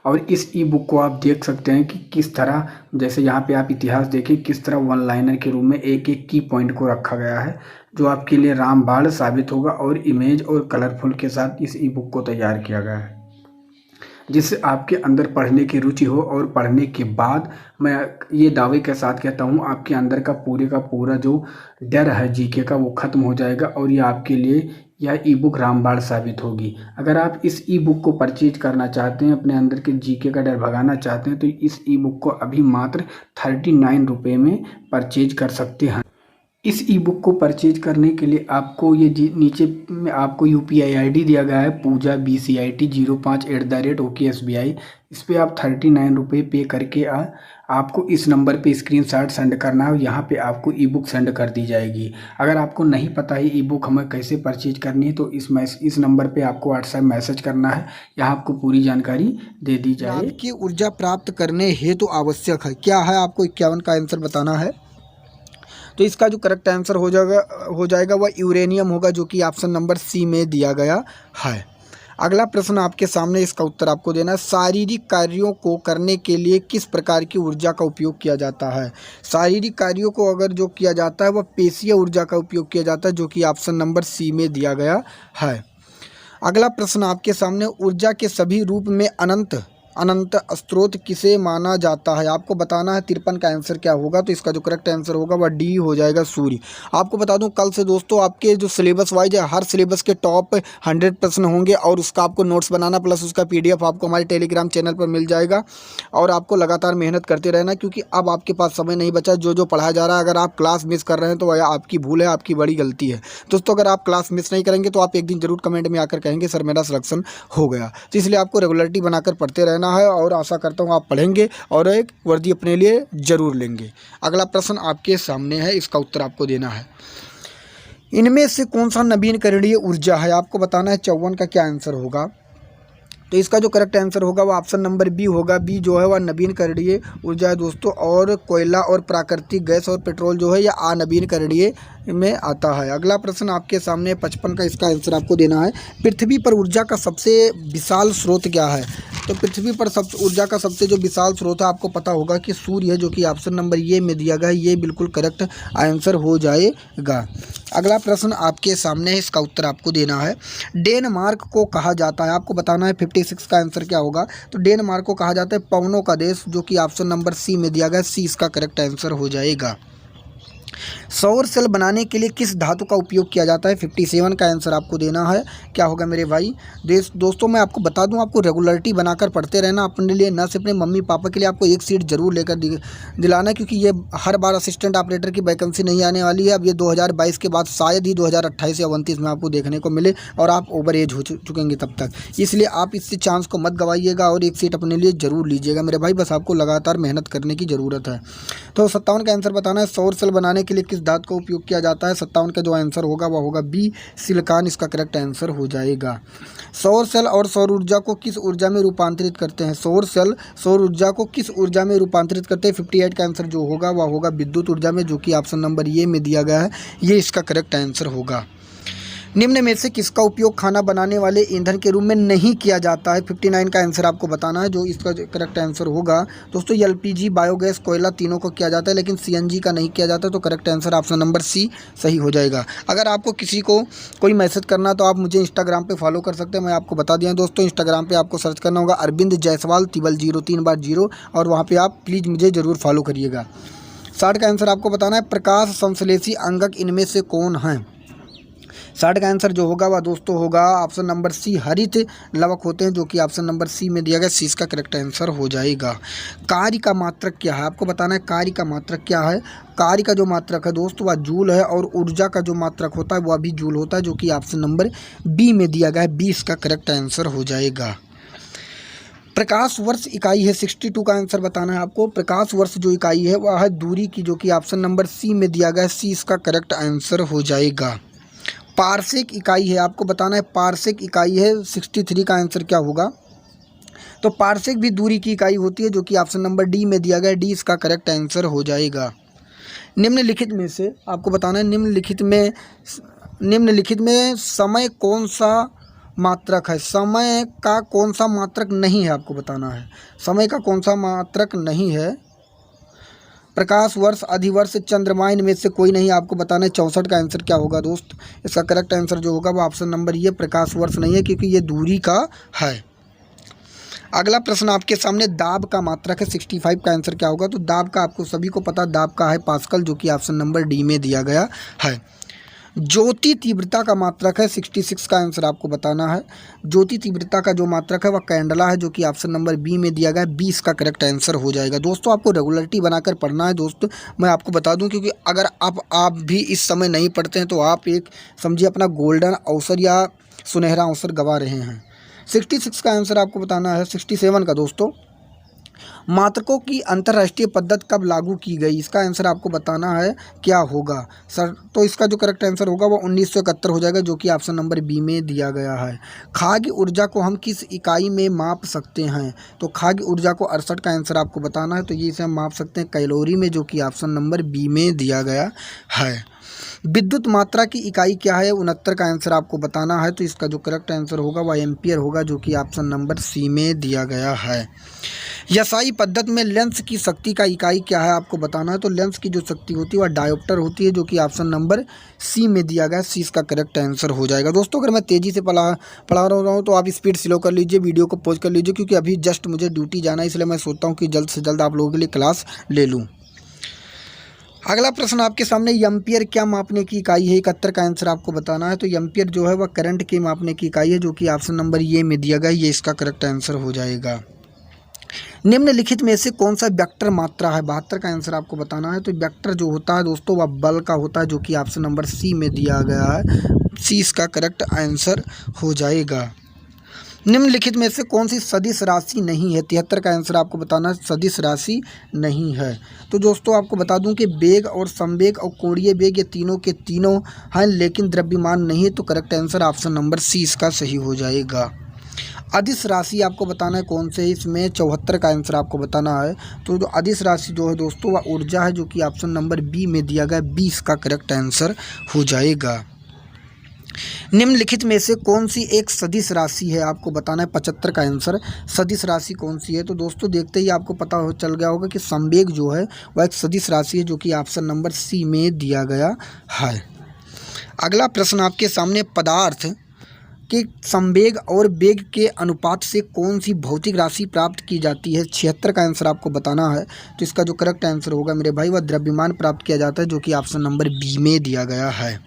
और इस ई बुक को आप देख सकते हैं कि किस तरह, जैसे यहाँ पे आप इतिहास देखें, किस तरह वन लाइनर के रूप में एक एक की पॉइंट को रखा गया है, जो आपके लिए रामबाण साबित होगा। और इमेज और कलरफुल के साथ इस ई बुक को तैयार किया गया है, जिससे आपके अंदर पढ़ने की रुचि हो। और पढ़ने के बाद मैं ये दावे के साथ कहता हूँ, आपके अंदर का पूरा जो डर है जीके का वो खत्म हो जाएगा, और ये आपके लिए यह ई बुक रामबाण साबित होगी। अगर आप इस ई बुक को परचेज करना चाहते हैं, अपने अंदर के जीके का डर भगाना चाहते हैं, तो इस ई बुक को अभी मात्र 39 रुपये में परचेज कर सकते हैं। इस ई बुक को परचेज करने के लिए आपको ये नीचे में आपको यूपीआई आईडी दिया गया है, पूजा BCIT05@OKSBI। इस पर आप 39 रुपये पे करके आपको इस नंबर पे स्क्रीनशॉट सेंड करना है, यहाँ पे आपको ई बुक सेंड कर दी जाएगी। अगर आपको नहीं पता है ई बुक हमें कैसे परचेज करनी है, तो इस नंबर पे आपको व्हाट्सएप मैसेज करना है, यहाँ आपको पूरी जानकारी दे दी जाए। आपकी ऊर्जा प्राप्त करने हेतु आवश्यक है क्या है? आपको 51 का आंसर बताना है। तो इसका जो करेक्ट आंसर हो जाएगा वह यूरेनियम होगा, जो कि ऑप्शन नंबर सी में दिया गया है। अगला प्रश्न आपके सामने, इसका उत्तर आपको देना है। शारीरिक कार्यों को करने के लिए किस प्रकार की ऊर्जा का उपयोग किया जाता है? शारीरिक कार्यों को अगर जो किया जाता है वह पेशीय ऊर्जा का उपयोग किया जाता है, जो कि ऑप्शन नंबर सी में दिया गया है। अगला प्रश्न आपके सामने, ऊर्जा के सभी रूप में अनंत अनंत स्रोत किसे माना जाता है? आपको बताना है 53 का आंसर क्या होगा। तो इसका जो करेक्ट आंसर होगा वह डी हो जाएगा, सूर्य। आपको बता दूं कल से दोस्तों आपके जो सिलेबस वाइज है हर सिलेबस के टॉप 100 प्रश्न होंगे और उसका आपको नोट्स बनाना प्लस उसका PDF आपको हमारे टेलीग्राम चैनल पर मिल जाएगा। और आपको लगातार मेहनत करते रहना, क्योंकि अब आपके पास समय नहीं बचा। जो पढ़ाया जा रहा है, अगर आप क्लास मिस कर रहे हैं तो वह आपकी भूल है, आपकी बड़ी गलती है दोस्तों। अगर आप क्लास मिस नहीं करेंगे तो आप एक दिन जरूर कमेंट में आकर कहेंगे सर मेरा सिलेक्शन हो गया। तो इसलिए आपको रेगुलरिटी बनाकर पढ़ते रहना है और आशा करता हूँ आप पढ़ेंगे और एक वर्दी अपने लिए ज़रूर लेंगे। अगला प्रश्न आपके सामने है, इसका उत्तर आपको देना है। इनमें से कौन सा नवीनकरणीय ऊर्जा है? आपको बताना है 54 का क्या आंसर होगा। तो इसका जो करेक्ट आंसर होगा वो ऑप्शन नंबर बी होगा। बी जो है वह नवीनकरणीय ऊर्जा है दोस्तों। और कोयला और प्राकृतिक गैस और पेट्रोल जो है यह अनवीनकरणीय में आता है। अगला प्रश्न आपके सामने 55 का, इसका आंसर आपको देना है। पृथ्वी पर ऊर्जा का सबसे विशाल स्रोत क्या है? तो पृथ्वी पर ऊर्जा का सबसे जो विशाल स्रोत है आपको पता होगा कि सूर्य है, जो कि ऑप्शन नंबर ये में दिया गया है। ये बिल्कुल करेक्ट आंसर हो जाएगा। अगला प्रश्न आपके सामने है, इसका उत्तर आपको देना है। डेनमार्क को कहा जाता है, आपको बताना है 56 का आंसर क्या होगा। तो डेनमार्क को कहा जाता है पवनों का देश, जो कि ऑप्शन नंबर सी में दिया गया। सी इसका करेक्ट आंसर हो जाएगा। सौर सेल बनाने के लिए किस धातु का उपयोग किया जाता है? 57 का आंसर आपको देना है। क्या होगा मेरे भाई? दोस्तों मैं आपको बता दूं, आपको रेगुलरिटी बनाकर पढ़ते रहना अपने लिए, न सिर्फ अपने मम्मी पापा के लिए। आपको एक सीट जरूर लेकर दिलाना, क्योंकि ये हर बार असिस्टेंट ऑपरेटर की वैकेंसी नहीं आने वाली है। अब ये 2022 के बाद शायद ही 2028 या 29 में आपको देखने को मिले, और आप ओवर एज हो चुकेंगे तब तक। इसलिए आप इससे चांस को मत गवाइएगा और एक सीट अपने लिए ज़रूर लीजिएगा मेरे भाई। बस आपको लगातार मेहनत करने की ज़रूरत है। तो 57 का आंसर बताना है। सौर सेल बनाने के लिए किस धातु का उपयोग किया जाता है? 57 का जो आंसर होगा वह होगा बी, सिलिकॉन इसका करेक्ट आंसर हो जाएगा। सौर सेल और सौर ऊर्जा को किस ऊर्जा में रूपांतरित करते हैं? सौर सेल सौर ऊर्जा को किस ऊर्जा में रूपांतरित करते हैं? 58 का आंसर जो होगा वह होगा विद्युत ऊर्जा में, जो कि ऑप्शन नंबर ये में दिया गया है। ये इसका करेक्ट आंसर होगा। निम्न में से किसका उपयोग खाना बनाने वाले ईंधन के रूप में नहीं किया जाता है? 59 का आंसर आपको बताना है, जो इसका करेक्ट आंसर होगा। दोस्तों LPG, बायोगैस, कोयला तीनों को किया जाता है, लेकिन CNG का नहीं किया जाता। तो correct answer option number C सही हो जाएगा। अगर आपको किसी को कोई मैसेज करना तो आप मुझे इंस्टाग्राम पर फॉलो कर सकते हैं। मैं आपको बता दिया दोस्तों, इंस्टाग्राम पर आपको सर्च करना होगा अरविंद जायसवाल 000 3 बार 0, और वहाँ पर आप प्लीज़ मुझे ज़रूर फॉलो करिएगा। 60 का आंसर आपको बताना है। प्रकाश संश्लेषी अंगक इनमें से कौन है? 60 का आंसर जो होगा वह दोस्तों होगा ऑप्शन नंबर सी, हरित लवक होते हैं, जो कि ऑप्शन नंबर सी में दिया गया। सी इसका करेक्ट आंसर हो जाएगा। कार्य का मात्रक क्या है? आपको बताना है कार्य का मात्रक क्या है। कार्य का जो मात्रक है दोस्तों वह जूल है, और ऊर्जा का जो मात्रक होता है वह भी जूल होता है, जो कि ऑप्शन नंबर बी में दिया गया है। बी इसका करेक्ट आंसर हो जाएगा। प्रकाश वर्ष इकाई है, 62 का आंसर बताना है आपको। प्रकाश वर्ष जो इकाई है वह है दूरी की, जो कि ऑप्शन नंबर सी में दिया गया है। सी इसका करेक्ट आंसर हो जाएगा। पार्सेक इकाई है, आपको बताना है पार्सेक इकाई है। 63 का आंसर क्या होगा? तो पार्सेक भी दूरी की इकाई होती है, जो कि ऑप्शन नंबर डी में दिया गया है। डी इसका करेक्ट आंसर हो जाएगा। निम्नलिखित में से आपको बताना है निम्नलिखित में समय कौन सा मात्रक है? समय का कौन सा मात्रक नहीं है? आपको बताना है समय का कौन सा मात्रक नहीं है। प्रकाश वर्ष, अधिवर्ष, चंद्रमा, इनमें से कोई नहीं। आपको बताना है 64 का आंसर क्या होगा दोस्त। इसका करेक्ट आंसर जो होगा वो ऑप्शन नंबर ये, प्रकाश वर्ष नहीं है, क्योंकि ये दूरी का है। अगला प्रश्न आपके सामने, दाब का मात्रक है। 65 का आंसर क्या होगा? तो दाब का आपको सभी को पता, दाब का है पास्कल, जो कि ऑप्शन नंबर डी में दिया गया है। ज्योति तीव्रता का मात्रक है। 66 का आंसर आपको बताना है। ज्योति तीव्रता का जो मात्रक है वह कैंडला है, जो कि ऑप्शन नंबर बी में दिया गया है। बी इसका करेक्ट आंसर हो जाएगा। दोस्तों आपको रेगुलरिटी बनाकर पढ़ना है दोस्त, मैं आपको बता दूं, क्योंकि अगर आप भी इस समय नहीं पढ़ते हैं तो आप एक समझिए अपना गोल्डन अवसर या सुनहरा अवसर गवा रहे हैं। 66 का आंसर आपको बताना है। 67 का दोस्तों, मात्रकों की अंतर्राष्ट्रीय पद्धति कब लागू की गई? इसका आंसर आपको बताना है क्या होगा सर। तो इसका जो करेक्ट आंसर होगा वो 1971 हो जाएगा, जो कि ऑप्शन नंबर बी में दिया गया है। खाद्य ऊर्जा को हम किस इकाई में माप सकते हैं? तो खाद्य ऊर्जा को 68 का आंसर आपको बताना है। तो ये इसे हम माप सकते हैं कैलोरी में, जो कि ऑप्शन नंबर बी में दिया गया है। विद्युत मात्रा की इकाई क्या है? 69 का आंसर आपको बताना है। तो इसका जो करेक्ट आंसर होगा वह एम्पियर होगा, जो कि ऑप्शन नंबर सी में दिया गया है। यसाई पद्धति में लेंस की शक्ति का इकाई क्या है आपको बताना है। तो लेंस की जो शक्ति होती है वह डायोप्टर होती है, जो कि ऑप्शन नंबर सी में दिया गया, सी इसका करेक्ट आंसर हो जाएगा। दोस्तों अगर मैं तेज़ी से पढ़ा रहा हूँ तो आप स्पीड स्लो कर लीजिए, वीडियो को पॉज कर लीजिए, क्योंकि अभी जस्ट मुझे ड्यूटी जाना है, इसलिए मैं सोचता हूँ कि जल्द से जल्द आप लोगों के लिए क्लास ले लूँ। अगला प्रश्न आपके सामने, एम्पियर क्या मापने की इकाई है। 71 का आंसर आपको बताना है। तो एम्पियर जो है वह करंट के मापने की इकाई है, जो कि ऑप्शन नंबर ये में दिया गया, ये इसका करेक्ट आंसर हो जाएगा। निम्नलिखित में से कौन सा वेक्टर मात्रा है। 72 का आंसर आपको बताना है। तो वेक्टर जो होता है दोस्तों वह बल का होता है, जो कि ऑप्शन नंबर सी में दिया गया है, सी इसका करेक्ट आंसर हो जाएगा। निम्नलिखित में से कौन सी सदिश राशि नहीं है। 73 का आंसर आपको बताना है, सदिश राशि नहीं है। तो दोस्तों आपको बता दूं कि वेग और संवेग और कोणीय वेग ये तीनों के तीनों हैं, लेकिन द्रव्यमान नहीं है। तो correct answer option number C इसका सही हो जाएगा। अदिश राशि आपको बताना है कौन से, इसमें 74 का आंसर आपको बताना है। तो जो अदिश राशि जो है दोस्तों वह ऊर्जा है, जो कि ऑप्शन नंबर बी में दिया गया, बी इसका करेक्ट आंसर हो जाएगा। निम्नलिखित में से कौन सी एक सदिश राशि है आपको बताना है। 75 का आंसर, सदिश राशि कौन सी है। तो दोस्तों देखते ही आपको पता चल गया होगा कि संवेग जो है वह एक सदिश राशि है, जो कि ऑप्शन नंबर सी में दिया गया है। अगला प्रश्न आपके सामने, पदार्थ के संवेग और वेग के अनुपात से कौन सी भौतिक राशि प्राप्त की जाती है। 76 का आंसर आपको बताना है। तो इसका जो करेक्ट आंसर होगा मेरे भाई, वह द्रव्यमान प्राप्त किया जाता है, जो कि ऑप्शन नंबर बी में दिया गया है।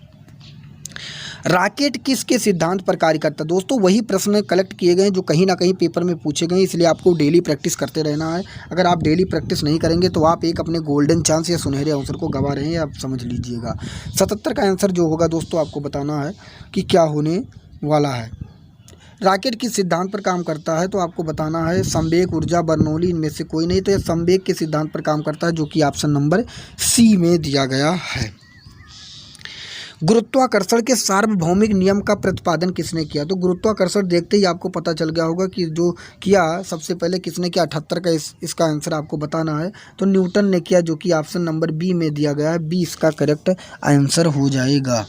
रॉकेट किसके सिद्धांत पर कार्य करता है। दोस्तों वही प्रश्न कलेक्ट किए गए जो कहीं ना कहीं पेपर में पूछे गए, इसलिए आपको डेली प्रैक्टिस करते रहना है। अगर आप डेली प्रैक्टिस नहीं करेंगे तो आप एक अपने गोल्डन चांस या सुनहरे अवसर को गंवा रहे हैं, आप समझ लीजिएगा। 77 का आंसर जो होगा दोस्तों आपको बताना है कि क्या होने वाला है। रॉकेट किस सिद्धांत पर काम करता है। तो आपको बताना है संवेग, ऊर्जा, बर्नौली, इनमें से कोई नहीं। तो यह संवेग के सिद्धांत पर काम करता है, जो कि ऑप्शन नंबर सी में दिया गया है। गुरुत्वाकर्षण के सार्वभौमिक नियम का प्रतिपादन किसने किया। तो गुरुत्वाकर्षण देखते ही आपको पता चल गया होगा कि जो किया सबसे पहले किसने किया। 78 का इसका आंसर आपको बताना है। तो न्यूटन ने किया, जो कि ऑप्शन नंबर बी में दिया गया है, बी इसका करेक्ट आंसर हो जाएगा।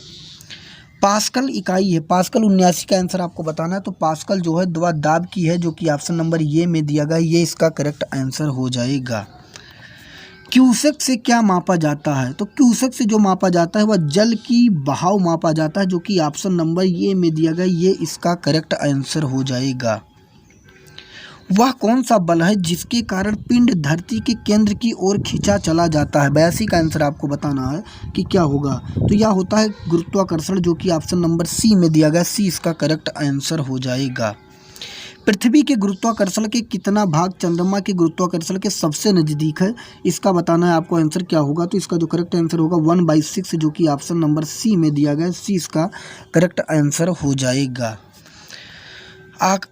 पास्कल इकाई है। पास्कल 79 का आंसर आपको बताना है। तो पास्कल जो है वह दाब की है, जो कि ऑप्शन नंबर ये में दिया गया, ये इसका करेक्ट आंसर हो जाएगा। क्यूसेक से क्या मापा जाता है। तो क्यूसेक से जो मापा जाता है वह जल की बहाव मापा जाता है, जो कि ऑप्शन नंबर ये में दिया गया, ये इसका करेक्ट आंसर हो जाएगा। वह कौन सा बल है जिसके कारण पिंड धरती के केंद्र की ओर खींचा चला जाता है। 82 का आंसर आपको बताना है कि क्या होगा। तो यह होता है गुरुत्वाकर्षण, जो कि ऑप्शन नंबर सी में दिया गया, सी इसका करेक्ट आंसर हो जाएगा। पृथ्वी के गुरुत्वाकर्षण के कितना भाग चंद्रमा के गुरुत्वाकर्षण के सबसे नज़दीक है, इसका बताना है आपको। आंसर क्या होगा। तो इसका जो करेक्ट आंसर होगा 1/6, जो कि ऑप्शन नंबर सी में दिया गया, सी इसका करेक्ट आंसर हो जाएगा।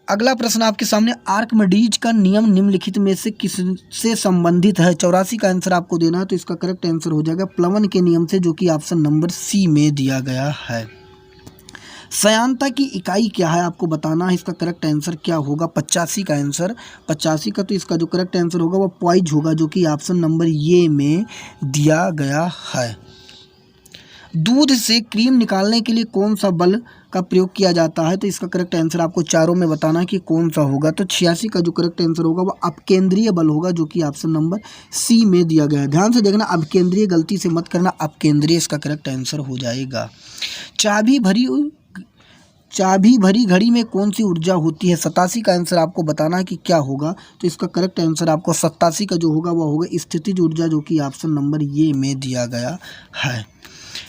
अगला प्रश्न आपके सामने, आर्किमिडीज का नियम निम्नलिखित में से किससे संबंधित है। 84 का आंसर आपको देना है। तो इसका करेक्ट आंसर हो जाएगा प्लवन के नियम से, जो कि ऑप्शन नंबर सी में दिया गया है। श्यानता की इकाई क्या है आपको बताना है। इसका करेक्ट आंसर क्या होगा। 85 का आंसर, 85 का तो इसका जो करेक्ट आंसर होगा वो पॉइज होगा, जो कि ऑप्शन नंबर ये में दिया गया है। दूध से क्रीम निकालने के लिए कौन सा बल का प्रयोग किया जाता है। तो इसका करेक्ट आंसर आपको चारों में बताना है कि कौन सा होगा। तो 86 का जो करेक्ट आंसर होगा वो अपकेंद्रीय बल होगा, जो कि ऑप्शन नंबर सी में दिया गया है। ध्यान से देखना, अपकेंद्रीय गलती से मत करना, अपकेंद्रीय इसका करेक्ट आंसर हो जाएगा। चाबी भरी घड़ी में कौन सी ऊर्जा होती है। 87 का आंसर आपको बताना है कि क्या होगा। तो इसका करेक्ट आंसर आपको 87 का जो होगा वह होगा स्थितिज ऊर्जा, जो कि ऑप्शन नंबर ये में दिया गया है।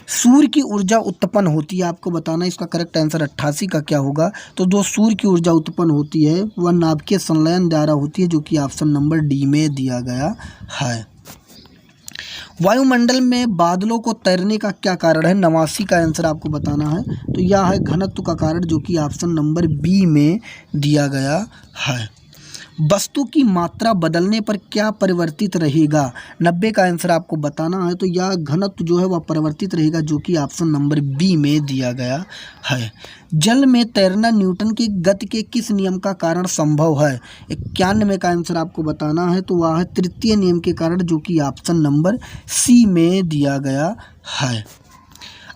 सूर्य की ऊर्जा उत्पन्न होती है आपको बताना है। इसका करेक्ट आंसर 88 का क्या होगा। तो जो सूर्य की ऊर्जा उत्पन्न होती है वह नाभिकीय संलयन द्वारा होती है, जो कि ऑप्शन नंबर डी में दिया गया है। वायुमंडल में बादलों को तैरने का क्या कारण है। 89 का आंसर आपको बताना है। तो यह है घनत्व का कारण, जो कि ऑप्शन नंबर बी में दिया गया है। वस्तु की मात्रा बदलने पर क्या परिवर्तित रहेगा। 90 का आंसर आपको बताना है। तो यह घनत्व जो है वह परिवर्तित रहेगा, जो कि ऑप्शन नंबर बी में दिया गया है। जल में तैरना न्यूटन की गति के किस नियम का कारण संभव है। 91 का आंसर आपको बताना है। तो वह है तृतीय नियम के कारण, जो कि ऑप्शन नंबर सी में दिया गया है।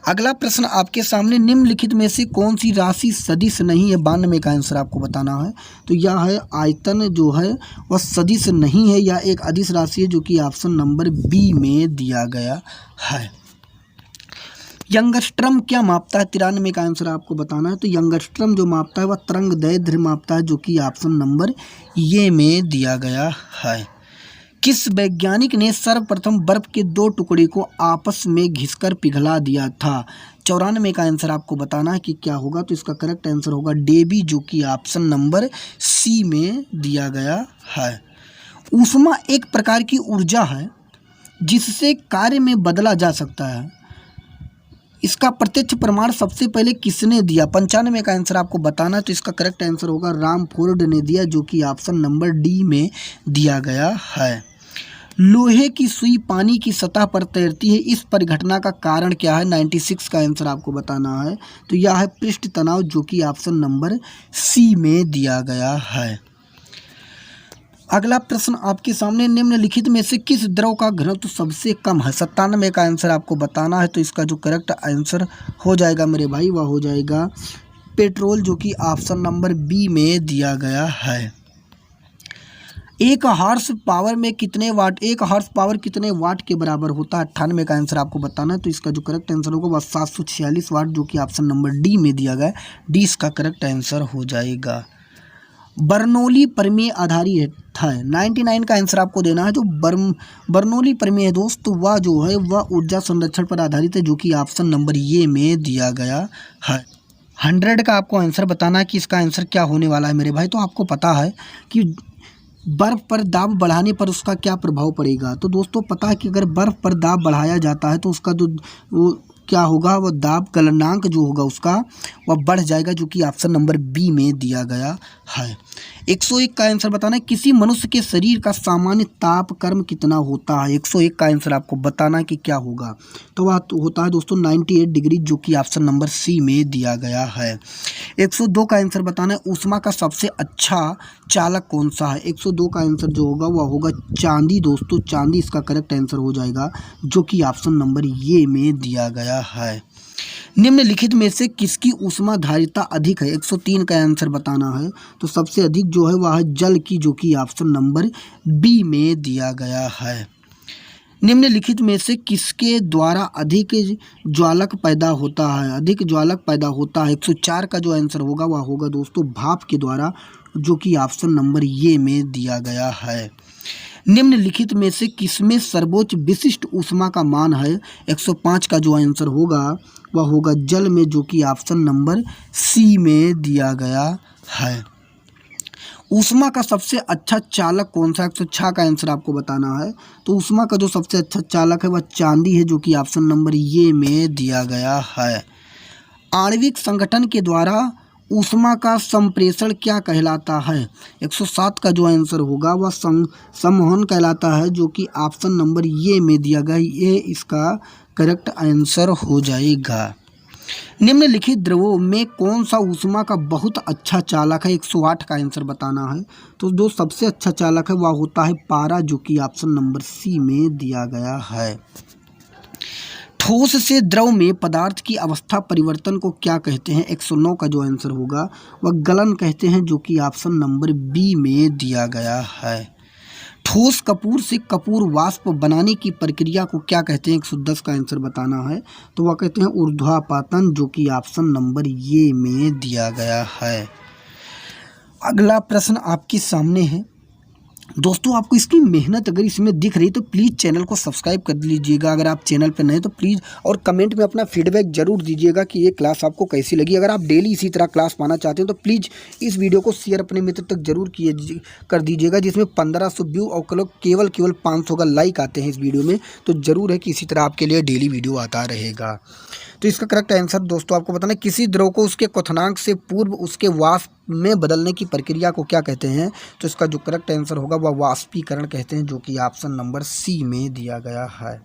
अगला प्रश्न आपके सामने, निम्नलिखित में से कौन सी राशि सदिश नहीं है? 92 का आंसर आपको बताना है। तो यह है आयतन जो है वह सदिश नहीं है, यह एक अदिश राशि है जो कि ऑप्शन नंबर बी में दिया गया है। यंगस्ट्रम क्या मापता है? 93 का आंसर आपको बताना है। तो यंगस्ट्रम जो मापता है वह तरंग दैर्ध्य मापता है जो कि ऑप्शन नंबर ये में दिया गया है। किस वैज्ञानिक ने सर्वप्रथम बर्फ के 2 टुकड़े को आपस में घिसकर पिघला दिया था? 94 का आंसर आपको बताना है कि क्या होगा। तो इसका करेक्ट आंसर होगा डेवी जो कि ऑप्शन नंबर सी में दिया गया है। ऊष्मा एक प्रकार की ऊर्जा है जिससे कार्य में बदला जा सकता है। इसका प्रत्यक्ष प्रमाण सबसे पहले किसने दिया? 95 का आंसर आपको बताना है। तो इसका करेक्ट आंसर होगा रामफोर्ड ने दिया जो कि ऑप्शन नंबर डी में दिया गया है। लोहे की सुई पानी की सतह पर तैरती है, इस परिघटना का कारण क्या है? 96 का आंसर आपको बताना है। तो यह है पृष्ठ तनाव जो कि ऑप्शन नंबर सी में दिया गया है। अगला प्रश्न आपके सामने, निम्नलिखित में से किस द्रव का घनत्व सबसे कम है? 97 का आंसर आपको बताना है। तो इसका जो करेक्ट आंसर हो जाएगा मेरे भाई वह हो जाएगा पेट्रोल जो कि ऑप्शन नंबर बी में दिया गया है। एक हॉर्स पावर में कितने वाट, 1 हॉर्स पावर कितने वाट के बराबर होता है? 98 का आंसर आपको बताना है। तो इसका जो करेक्ट आंसर होगा वह 746 वाट जो कि ऑप्शन नंबर डी में दिया गया है। डी इसका करेक्ट आंसर हो जाएगा। बर्नौली प्रमेय आधारित है, 99 का आंसर आपको देना है। जो बर्नौली प्रमेय है दोस्त वह जो है वह ऊर्जा संरक्षण पर आधारित है जो कि ऑप्शन नंबर ये में दिया गया है। 100 का आपको आंसर बताना है कि इसका आंसर क्या होने वाला है मेरे भाई। तो आपको पता है कि बर्फ़ पर दाब बढ़ाने पर उसका क्या प्रभाव पड़ेगा। तो दोस्तों पता है कि अगर बर्फ़ पर दाब बढ़ाया जाता है तो उसका जो वो क्या होगा, वह दाब गलनांक जो होगा उसका वह बढ़ जाएगा जो कि ऑप्शन नंबर बी में दिया गया है। 101 का आंसर बताना है, किसी मनुष्य के शरीर का सामान्य तापक्रम कितना होता है? 101 का आंसर आपको बताना है कि क्या होगा। तो वह होता है दोस्तों 98 डिग्री जो कि ऑप्शन नंबर सी में दिया गया है। 102 का आंसर बताना है, ऊष्मा का सबसे अच्छा चालक कौन सा है? 102 का आंसर जो होगा वह होगा चांदी दोस्तों, चांदी इसका करेक्ट आंसर हो जाएगा जो कि ऑप्शन नंबर ये में दिया गया है। निम्नलिखित में से किसकी ऊष्मा धारिता अधिक है? 103 का आंसर बताना है। तो सबसे अधिक जो है वह है जल की जो कि ऑप्शन नंबर बी में दिया गया है। निम्नलिखित में से किसके द्वारा अधिक ज्वालक पैदा होता है? अधिक ज्वालक पैदा होता है 104 का जो आंसर होगा वह होगा दोस्तों भाप के द्वारा जो कि ऑप्शन नंबर ये में दिया गया है। निम्नलिखित में से किसमें सर्वोच्च विशिष्ट ऊष्मा का मान है? 105 का जो आंसर होगा वह होगा जल में जो कि ऑप्शन नंबर सी में दिया गया है। ऊष्मा का सबसे अच्छा चालक कौन सा? 106 का आंसर आपको बताना है। तो ऊष्मा का जो सबसे अच्छा चालक है वह चांदी है जो कि ऑप्शन नंबर ये में दिया गया है। आणविक संगठन के द्वारा ऊष्मा का संप्रेषण क्या कहलाता है? 107 का जो आंसर होगा वह संवहन कहलाता है जो कि ऑप्शन नंबर ये में दिया गया, ये इसका करेक्ट आंसर हो जाएगा। निम्नलिखित द्रवों में कौन सा ऊष्मा का बहुत अच्छा चालक है? 108 का आंसर बताना है। तो जो सबसे अच्छा चालक है वह होता है पारा जो कि ऑप्शन नंबर सी में दिया गया है। ठोस से द्रव में पदार्थ की अवस्था परिवर्तन को क्या कहते हैं? 109 का जो आंसर होगा वह गलन कहते हैं जो कि ऑप्शन नंबर बी में दिया गया है। ठोस कपूर से कपूर वाष्प बनाने की प्रक्रिया को क्या कहते हैं? 110 का आंसर बताना है। तो वह कहते हैं ऊर्ध्वापातन जो कि ऑप्शन नंबर ये में दिया गया है। अगला प्रश्न आपके सामने है दोस्तों, आपको इसकी मेहनत अगर इसमें दिख रही तो प्लीज़ चैनल को सब्सक्राइब कर लीजिएगा। अगर आप चैनल पर नए तो प्लीज़ और कमेंट में अपना फीडबैक जरूर दीजिएगा कि ये क्लास आपको कैसी लगी। अगर आप डेली इसी तरह क्लास पाना चाहते हैं तो प्लीज़ इस वीडियो को शेयर अपने मित्र तक जरूर कर दीजिएगा, जिसमें 1500 व्यू और केवल 500 का लाइक आते हैं इस वीडियो में। तो ज़रूर है कि इसी तरह आपके लिए डेली वीडियो आता रहेगा। तो इसका करेक्ट आंसर दोस्तों आपको बताना है, किसी द्रव को उसके क्वथनांक से पूर्व उसके वाष्प में बदलने की प्रक्रिया को क्या कहते हैं? तो इसका जो करेक्ट आंसर होगा वह वाष्पीकरण कहते हैं जो कि ऑप्शन नंबर सी में दिया गया है।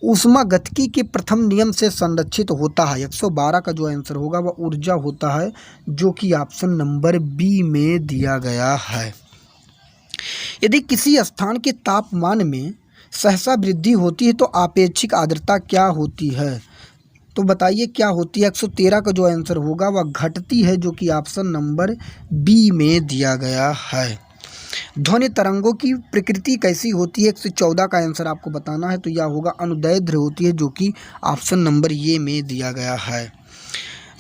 ऊष्मागतिकी के प्रथम नियम से संरक्षित होता है। 112 का जो आंसर होगा वह ऊर्जा होता है जो कि ऑप्शन नंबर बी में दिया गया है। यदि किसी स्थान के तापमान में सहसा वृद्धि होती है तो आपेक्षिक आर्द्रता क्या होती है? तो बताइए क्या होती है। 113 का जो आंसर होगा वह घटती है, जो कि ऑप्शन नंबर बी में दिया गया है। ध्वनि तरंगों की प्रकृति कैसी होती है। 114 का आंसर आपको बताना है, तो यह होगा अनुदैर्ध्य होती है, जो कि ऑप्शन नंबर ये में दिया गया है।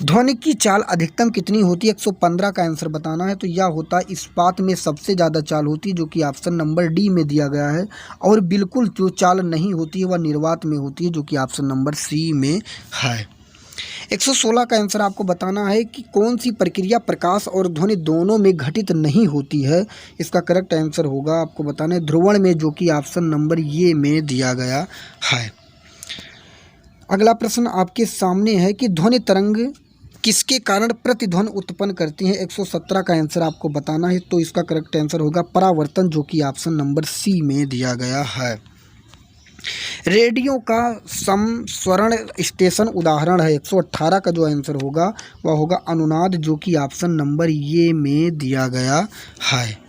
ध्वनि की चाल अधिकतम कितनी होती है। 115 का आंसर बताना है, तो यह होता है इस्पात में सबसे ज़्यादा चाल होती है, जो कि ऑप्शन नंबर डी में दिया गया है। और बिल्कुल जो चाल नहीं होती है वह निर्वात में होती है, जो कि ऑप्शन नंबर सी में है। 116 का आंसर आपको बताना है कि कौन सी प्रक्रिया प्रकाश और ध्वनि दोनों में घटित नहीं होती है। इसका करेक्ट आंसर होगा आपको बताना है ध्रुवण में, जो कि ऑप्शन नंबर ये में दिया गया है। अगला प्रश्न आपके सामने है कि ध्वनि तरंग किसके कारण प्रतिध्वनि उत्पन्न करती है। 117 का आंसर आपको बताना है, तो इसका करेक्ट आंसर होगा परावर्तन, जो कि ऑप्शन नंबर सी में दिया गया है। रेडियो का समस्वरण स्टेशन उदाहरण है। 118 का जो आंसर होगा वह होगा अनुनाद, जो कि ऑप्शन नंबर ये में दिया गया है।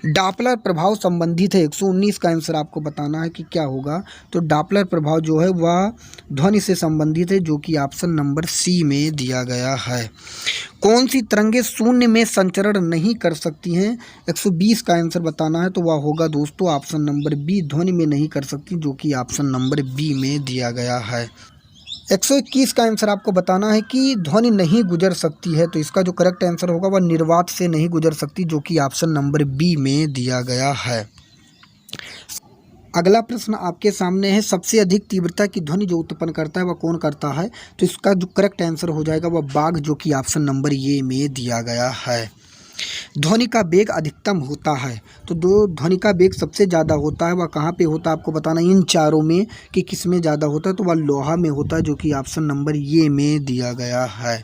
डॉपलर प्रभाव संबंधित है। 119 का आंसर आपको बताना है कि क्या होगा। तो डॉपलर प्रभाव जो है वह ध्वनि से संबंधित है, जो कि ऑप्शन नंबर सी में दिया गया है। कौन सी तरंगें शून्य में संचरण नहीं कर सकती हैं। 120 का आंसर बताना है, तो वह होगा दोस्तों ऑप्शन नंबर बी, ध्वनि में नहीं कर सकती, जो कि ऑप्शन नंबर बी में दिया गया है। 121 का आंसर आपको बताना है कि ध्वनि नहीं गुजर सकती है, तो इसका जो करेक्ट आंसर होगा वह निर्वात से नहीं गुजर सकती, जो कि ऑप्शन नंबर बी में दिया गया है। अगला प्रश्न आपके सामने है, सबसे अधिक तीव्रता की ध्वनि जो उत्पन्न करता है वह कौन करता है। तो इसका जो करेक्ट आंसर हो जाएगा वह बाघ, जो कि ऑप्शन नंबर ये में दिया गया है। ध्वनि का वेग अधिकतम होता है, तो दो ध्वनि का वेग सबसे ज़्यादा होता है वह कहाँ पे होता है आपको बताना इन चारों में कि किस में ज़्यादा होता है। तो वह लोहा में होता है, जो कि ऑप्शन नंबर ये में दिया गया है।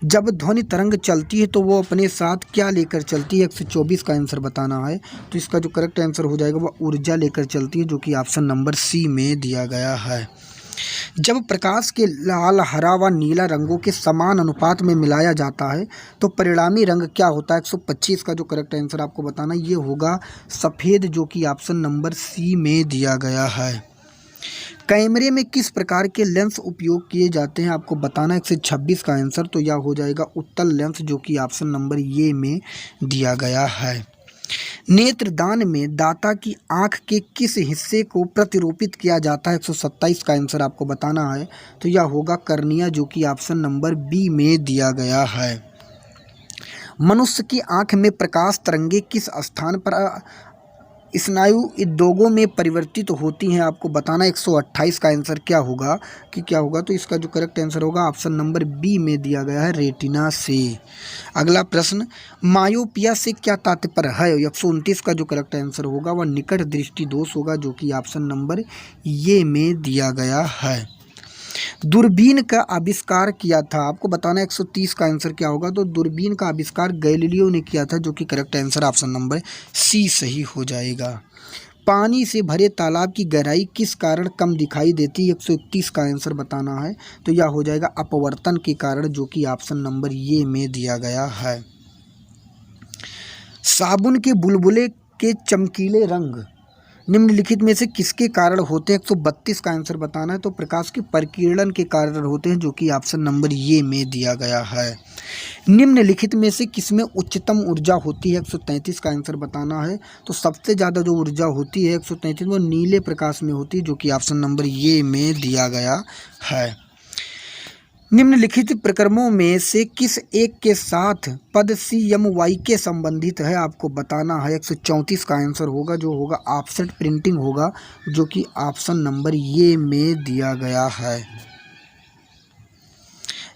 जब ध्वनि तरंग चलती है तो वो अपने साथ क्या लेकर चलती है। 124 का आंसर बताना है, तो इसका जो करेक्ट आंसर हो जाएगा वह ऊर्जा लेकर चलती है, जो कि ऑप्शन नंबर सी में दिया गया है। जब प्रकाश के लाल, हरा व नीला रंगों के समान अनुपात में मिलाया जाता है तो परिणामी रंग क्या होता है। 125 का जो करेक्ट आंसर आपको बताना ये होगा सफ़ेद, जो कि ऑप्शन नंबर सी में दिया गया है। कैमरे में किस प्रकार के लेंस उपयोग किए जाते हैं आपको बताना है। 126 का आंसर, तो यह हो जाएगा उत्तल लेंस, जो कि ऑप्शन नंबर ये में दिया गया है। नेत्रदान में दाता की आँख के किस हिस्से को प्रतिरूपित किया जाता है। 127 का आंसर आपको बताना है, तो यह होगा कर्निया, जो कि ऑप्शन नंबर बी में दिया गया है। मनुष्य की आँख में प्रकाश तरंगे किस स्थान पर स्नायु उद्योगों में परिवर्तित होती हैं आपको बताना। 128 का आंसर क्या होगा कि क्या होगा। तो इसका जो करेक्ट आंसर होगा ऑप्शन नंबर बी में दिया गया है, रेटिना से। अगला प्रश्न, मायोपिया से क्या तात्पर्य है। 129 का जो करेक्ट आंसर होगा वह निकट दृष्टि दोष होगा, जो कि ऑप्शन नंबर ये में दिया गया है। दूरबीन का आविष्कार किया था आपको बताना है। 130 का आंसर क्या होगा। तो दूरबीन का आविष्कार गैलीलियो ने किया था, जो कि correct answer option number C सही हो जाएगा। पानी से भरे तालाब की गहराई किस कारण कम दिखाई देती है। 131 का आंसर बताना है, तो यह हो जाएगा अपवर्तन के कारण, जो कि ऑप्शन नंबर ये में दिया गया है। साबुन के बुलबुले के चमकीले रंग निम्नलिखित में से किसके कारण होते हैं। 132 का आंसर बताना है, तो प्रकाश के परिकिरण के कारण होते हैं, जो कि ऑप्शन नंबर ये में दिया गया है। निम्नलिखित में से किसमें उच्चतम ऊर्जा होती है। 133 का आंसर बताना है, तो सबसे ज़्यादा जो ऊर्जा होती है 133 वो नीले प्रकाश में होती है, जो कि ऑप्शन नंबर ये में दिया गया है। निम्नलिखित प्रक्रमों में से किस एक के साथ पद CMY के संबंधित है आपको बताना है। 134 का आंसर होगा, जो होगा ऑफसेट प्रिंटिंग होगा, जो कि ऑप्शन नंबर ये में दिया गया है।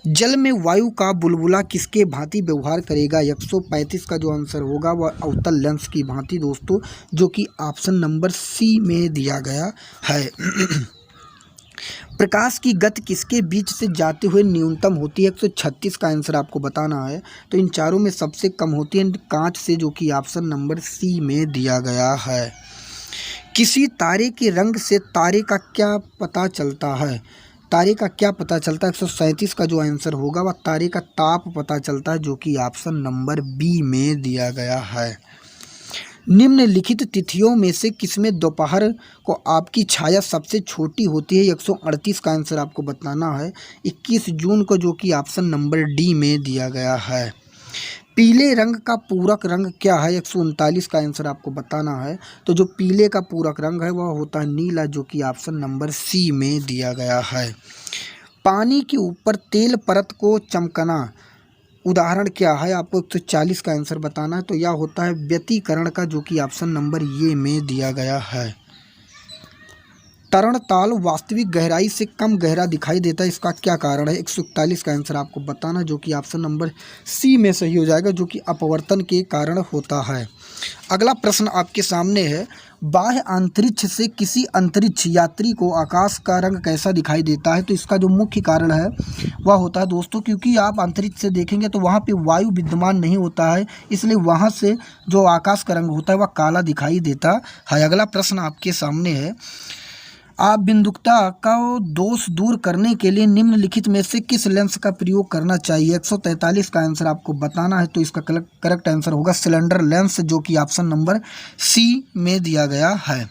जल में वायु का बुलबुला किसके भांति व्यवहार करेगा। 135 का जो आंसर होगा वह अवतल लेंस की भांति दोस्तों, जो कि ऑप्शन नंबर सी में दिया गया है। प्रकाश की गति किसके बीच से जाते हुए न्यूनतम होती है। 136 का आंसर आपको बताना है, तो इन चारों में सबसे कम होती है कांच से, जो कि ऑप्शन नंबर सी में दिया गया है। किसी तारे के रंग से तारे का क्या पता चलता है। तारे का क्या पता चलता है। 137 का जो आंसर होगा वह तारे का ताप पता चलता है, जो कि ऑप्शन नंबर बी में दिया गया है। निम्नलिखित तिथियों में से किसमें दोपहर को आपकी छाया सबसे छोटी होती है? 138 का आंसर आपको बताना है। 21 जून को, जो कि ऑप्शन नंबर डी में दिया गया है। पीले रंग का पूरक रंग क्या है? 139 का आंसर आपको बताना है। तो जो पीले का पूरक रंग है वह होता है नीला, जो कि ऑप्शन नंबर सी में दिया गया है। पानी के ऊपर तेल परत को चमकना उदाहरण क्या है? आपको 140 का आंसर बताना है। तो यह होता है व्यतिकरण का, जो कि ऑप्शन नंबर ये में दिया गया है। तरणताल वास्तविक गहराई से कम गहरा दिखाई देता है, इसका क्या कारण है? 141 का आंसर आपको बताना, जो कि ऑप्शन नंबर सी में सही हो जाएगा, जो कि अपवर्तन के कारण होता है। अगला प्रश्न आपके सामने है, बाह्य अंतरिक्ष से किसी अंतरिक्ष यात्री को आकाश का रंग कैसा दिखाई देता है? तो इसका जो मुख्य कारण है वह होता है दोस्तों, क्योंकि आप अंतरिक्ष से देखेंगे तो वहाँ पे वायु विद्यमान नहीं होता है, इसलिए वहाँ से जो आकाश का रंग होता है वह काला दिखाई देता है। अगला प्रश्न आपके सामने है, आप बिंदुकता का दोष दूर करने के लिए निम्नलिखित में से किस लेंस का प्रयोग करना चाहिए? 143 का आंसर आपको बताना है। तो इसका करेक्ट आंसर होगा सिलेंडर लेंस, जो कि ऑप्शन नंबर सी में दिया गया है।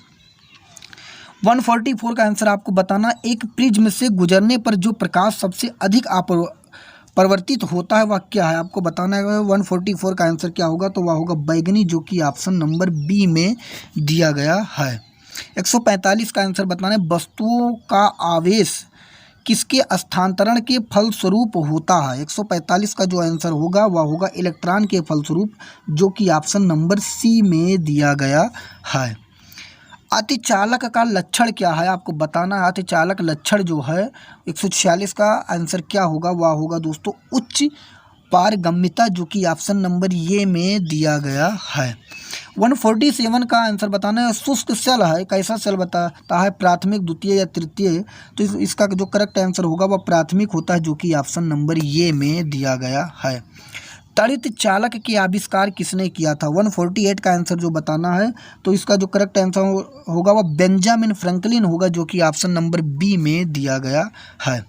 144 का आंसर आपको बताना, एक प्रिज्म से गुजरने पर जो प्रकाश सबसे अधिक परावर्तित होता है वह क्या है? आपको बताना है। 144 का आंसर क्या होगा? तो वह होगा बैगनी, जो कि ऑप्शन नंबर बी में दिया गया है। 145 का आंसर बताना है, वस्तुओं का आवेश किसके स्थानांतरण के फलस्वरूप होता है? 145 का जो आंसर होगा वह होगा इलेक्ट्रॉन के फलस्वरूप, जो कि ऑप्शन नंबर सी में दिया गया है। अतिचालक का लक्षण क्या है? आपको बताना है। अतिचालक लक्षण जो है 146 का आंसर क्या होगा? वह होगा दोस्तों उच्च पारगम्यता, जो कि ऑप्शन नंबर ये में दिया गया है। 147 का आंसर बताना है, शुष्क सेल है, कैसा सेल बताता है? प्राथमिक, द्वितीय या तृतीय? तो इसका जो करेक्ट आंसर होगा वह प्राथमिक होता है, जो कि ऑप्शन नंबर ये में दिया गया है। त्वरित चालक के आविष्कार किसने किया था? 148 का आंसर जो बताना है, तो इसका जो करेक्ट आंसर होगा वह बेंजामिन फ्रैंकलिन होगा, जो कि ऑप्शन नंबर बी में दिया गया है।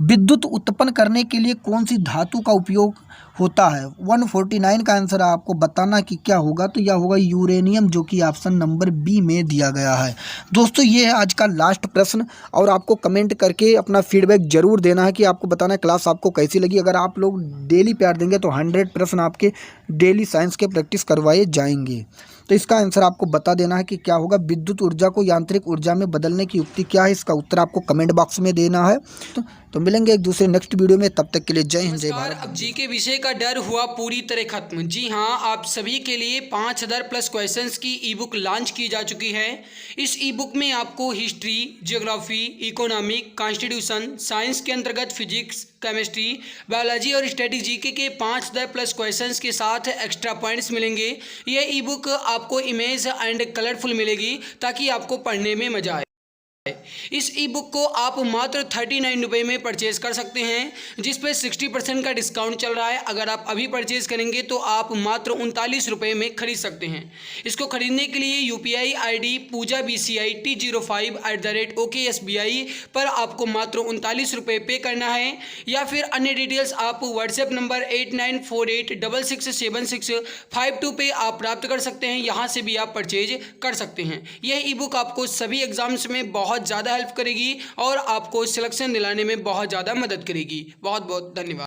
विद्युत उत्पन्न करने के लिए कौन सी धातु का उपयोग होता है? 149 का आंसर आपको बताना कि क्या होगा? तो यह होगा यूरेनियम, जो कि ऑप्शन नंबर बी में दिया गया है। दोस्तों ये है आज का लास्ट प्रश्न, और आपको कमेंट करके अपना फीडबैक जरूर देना है कि आपको बताना है क्लास आपको कैसी लगी। अगर आप लोग डेली प्यार देंगे तो 100 प्रश्न आपके डेली साइंस के प्रैक्टिस करवाए जाएंगे। तो इसका आंसर आपको बता देना है कि क्या होगा। विद्युत ऊर्जा को यांत्रिक ऊर्जा में बदलने की युक्ति क्या है? इसका उत्तर आपको कमेंट बॉक्स में देना है। तो मिलेंगे एक दूसरे नेक्स्ट वीडियो में, तब तक के लिए जय हिंद जय भारत। अब जी के विषय का डर हुआ पूरी तरह खत्म। जी हाँ, आप सभी के लिए 5000 प्लस क्वेश्चंस की ई बुक लॉन्च की जा चुकी है। इस ई बुक में आपको history, geography, economic, constitution, science के अंतर्गत फिजिक्स, केमिस्ट्री, बायोलॉजी और स्टैटिक जीके के 5000 प्लस क्वेश्चंस के साथ एक्स्ट्रा पॉइंट्स मिलेंगे। यह ई बुक आपको इमेज एंड कलरफुल मिलेगी ताकि आपको पढ़ने में मजा आए। इस ई बुक को आप मात्र 39 रुपये में परचेज कर सकते हैं, जिस पे 60% का डिस्काउंट चल रहा है। अगर आप अभी परचेज करेंगे तो आप मात्र 39 रुपये में खरीद सकते हैं। इसको खरीदने के लिए UPI ID पूजा BCI T05@OKSBI पर आपको मात्र 39 रुपये पे करना है, या फिर अन्य डिटेल्स आप व्हाट्सएप नंबर 8948667652 पे आप प्राप्त कर सकते हैं। यहाँ से भी आप परचेज कर सकते हैं। यह ई बुक आपको सभी एग्जाम्स में बहुत ज़्यादा हेल्प करेगी और आपको सिलेक्शन दिलाने में बहुत ज़्यादा मदद करेगी। बहुत बहुत धन्यवाद।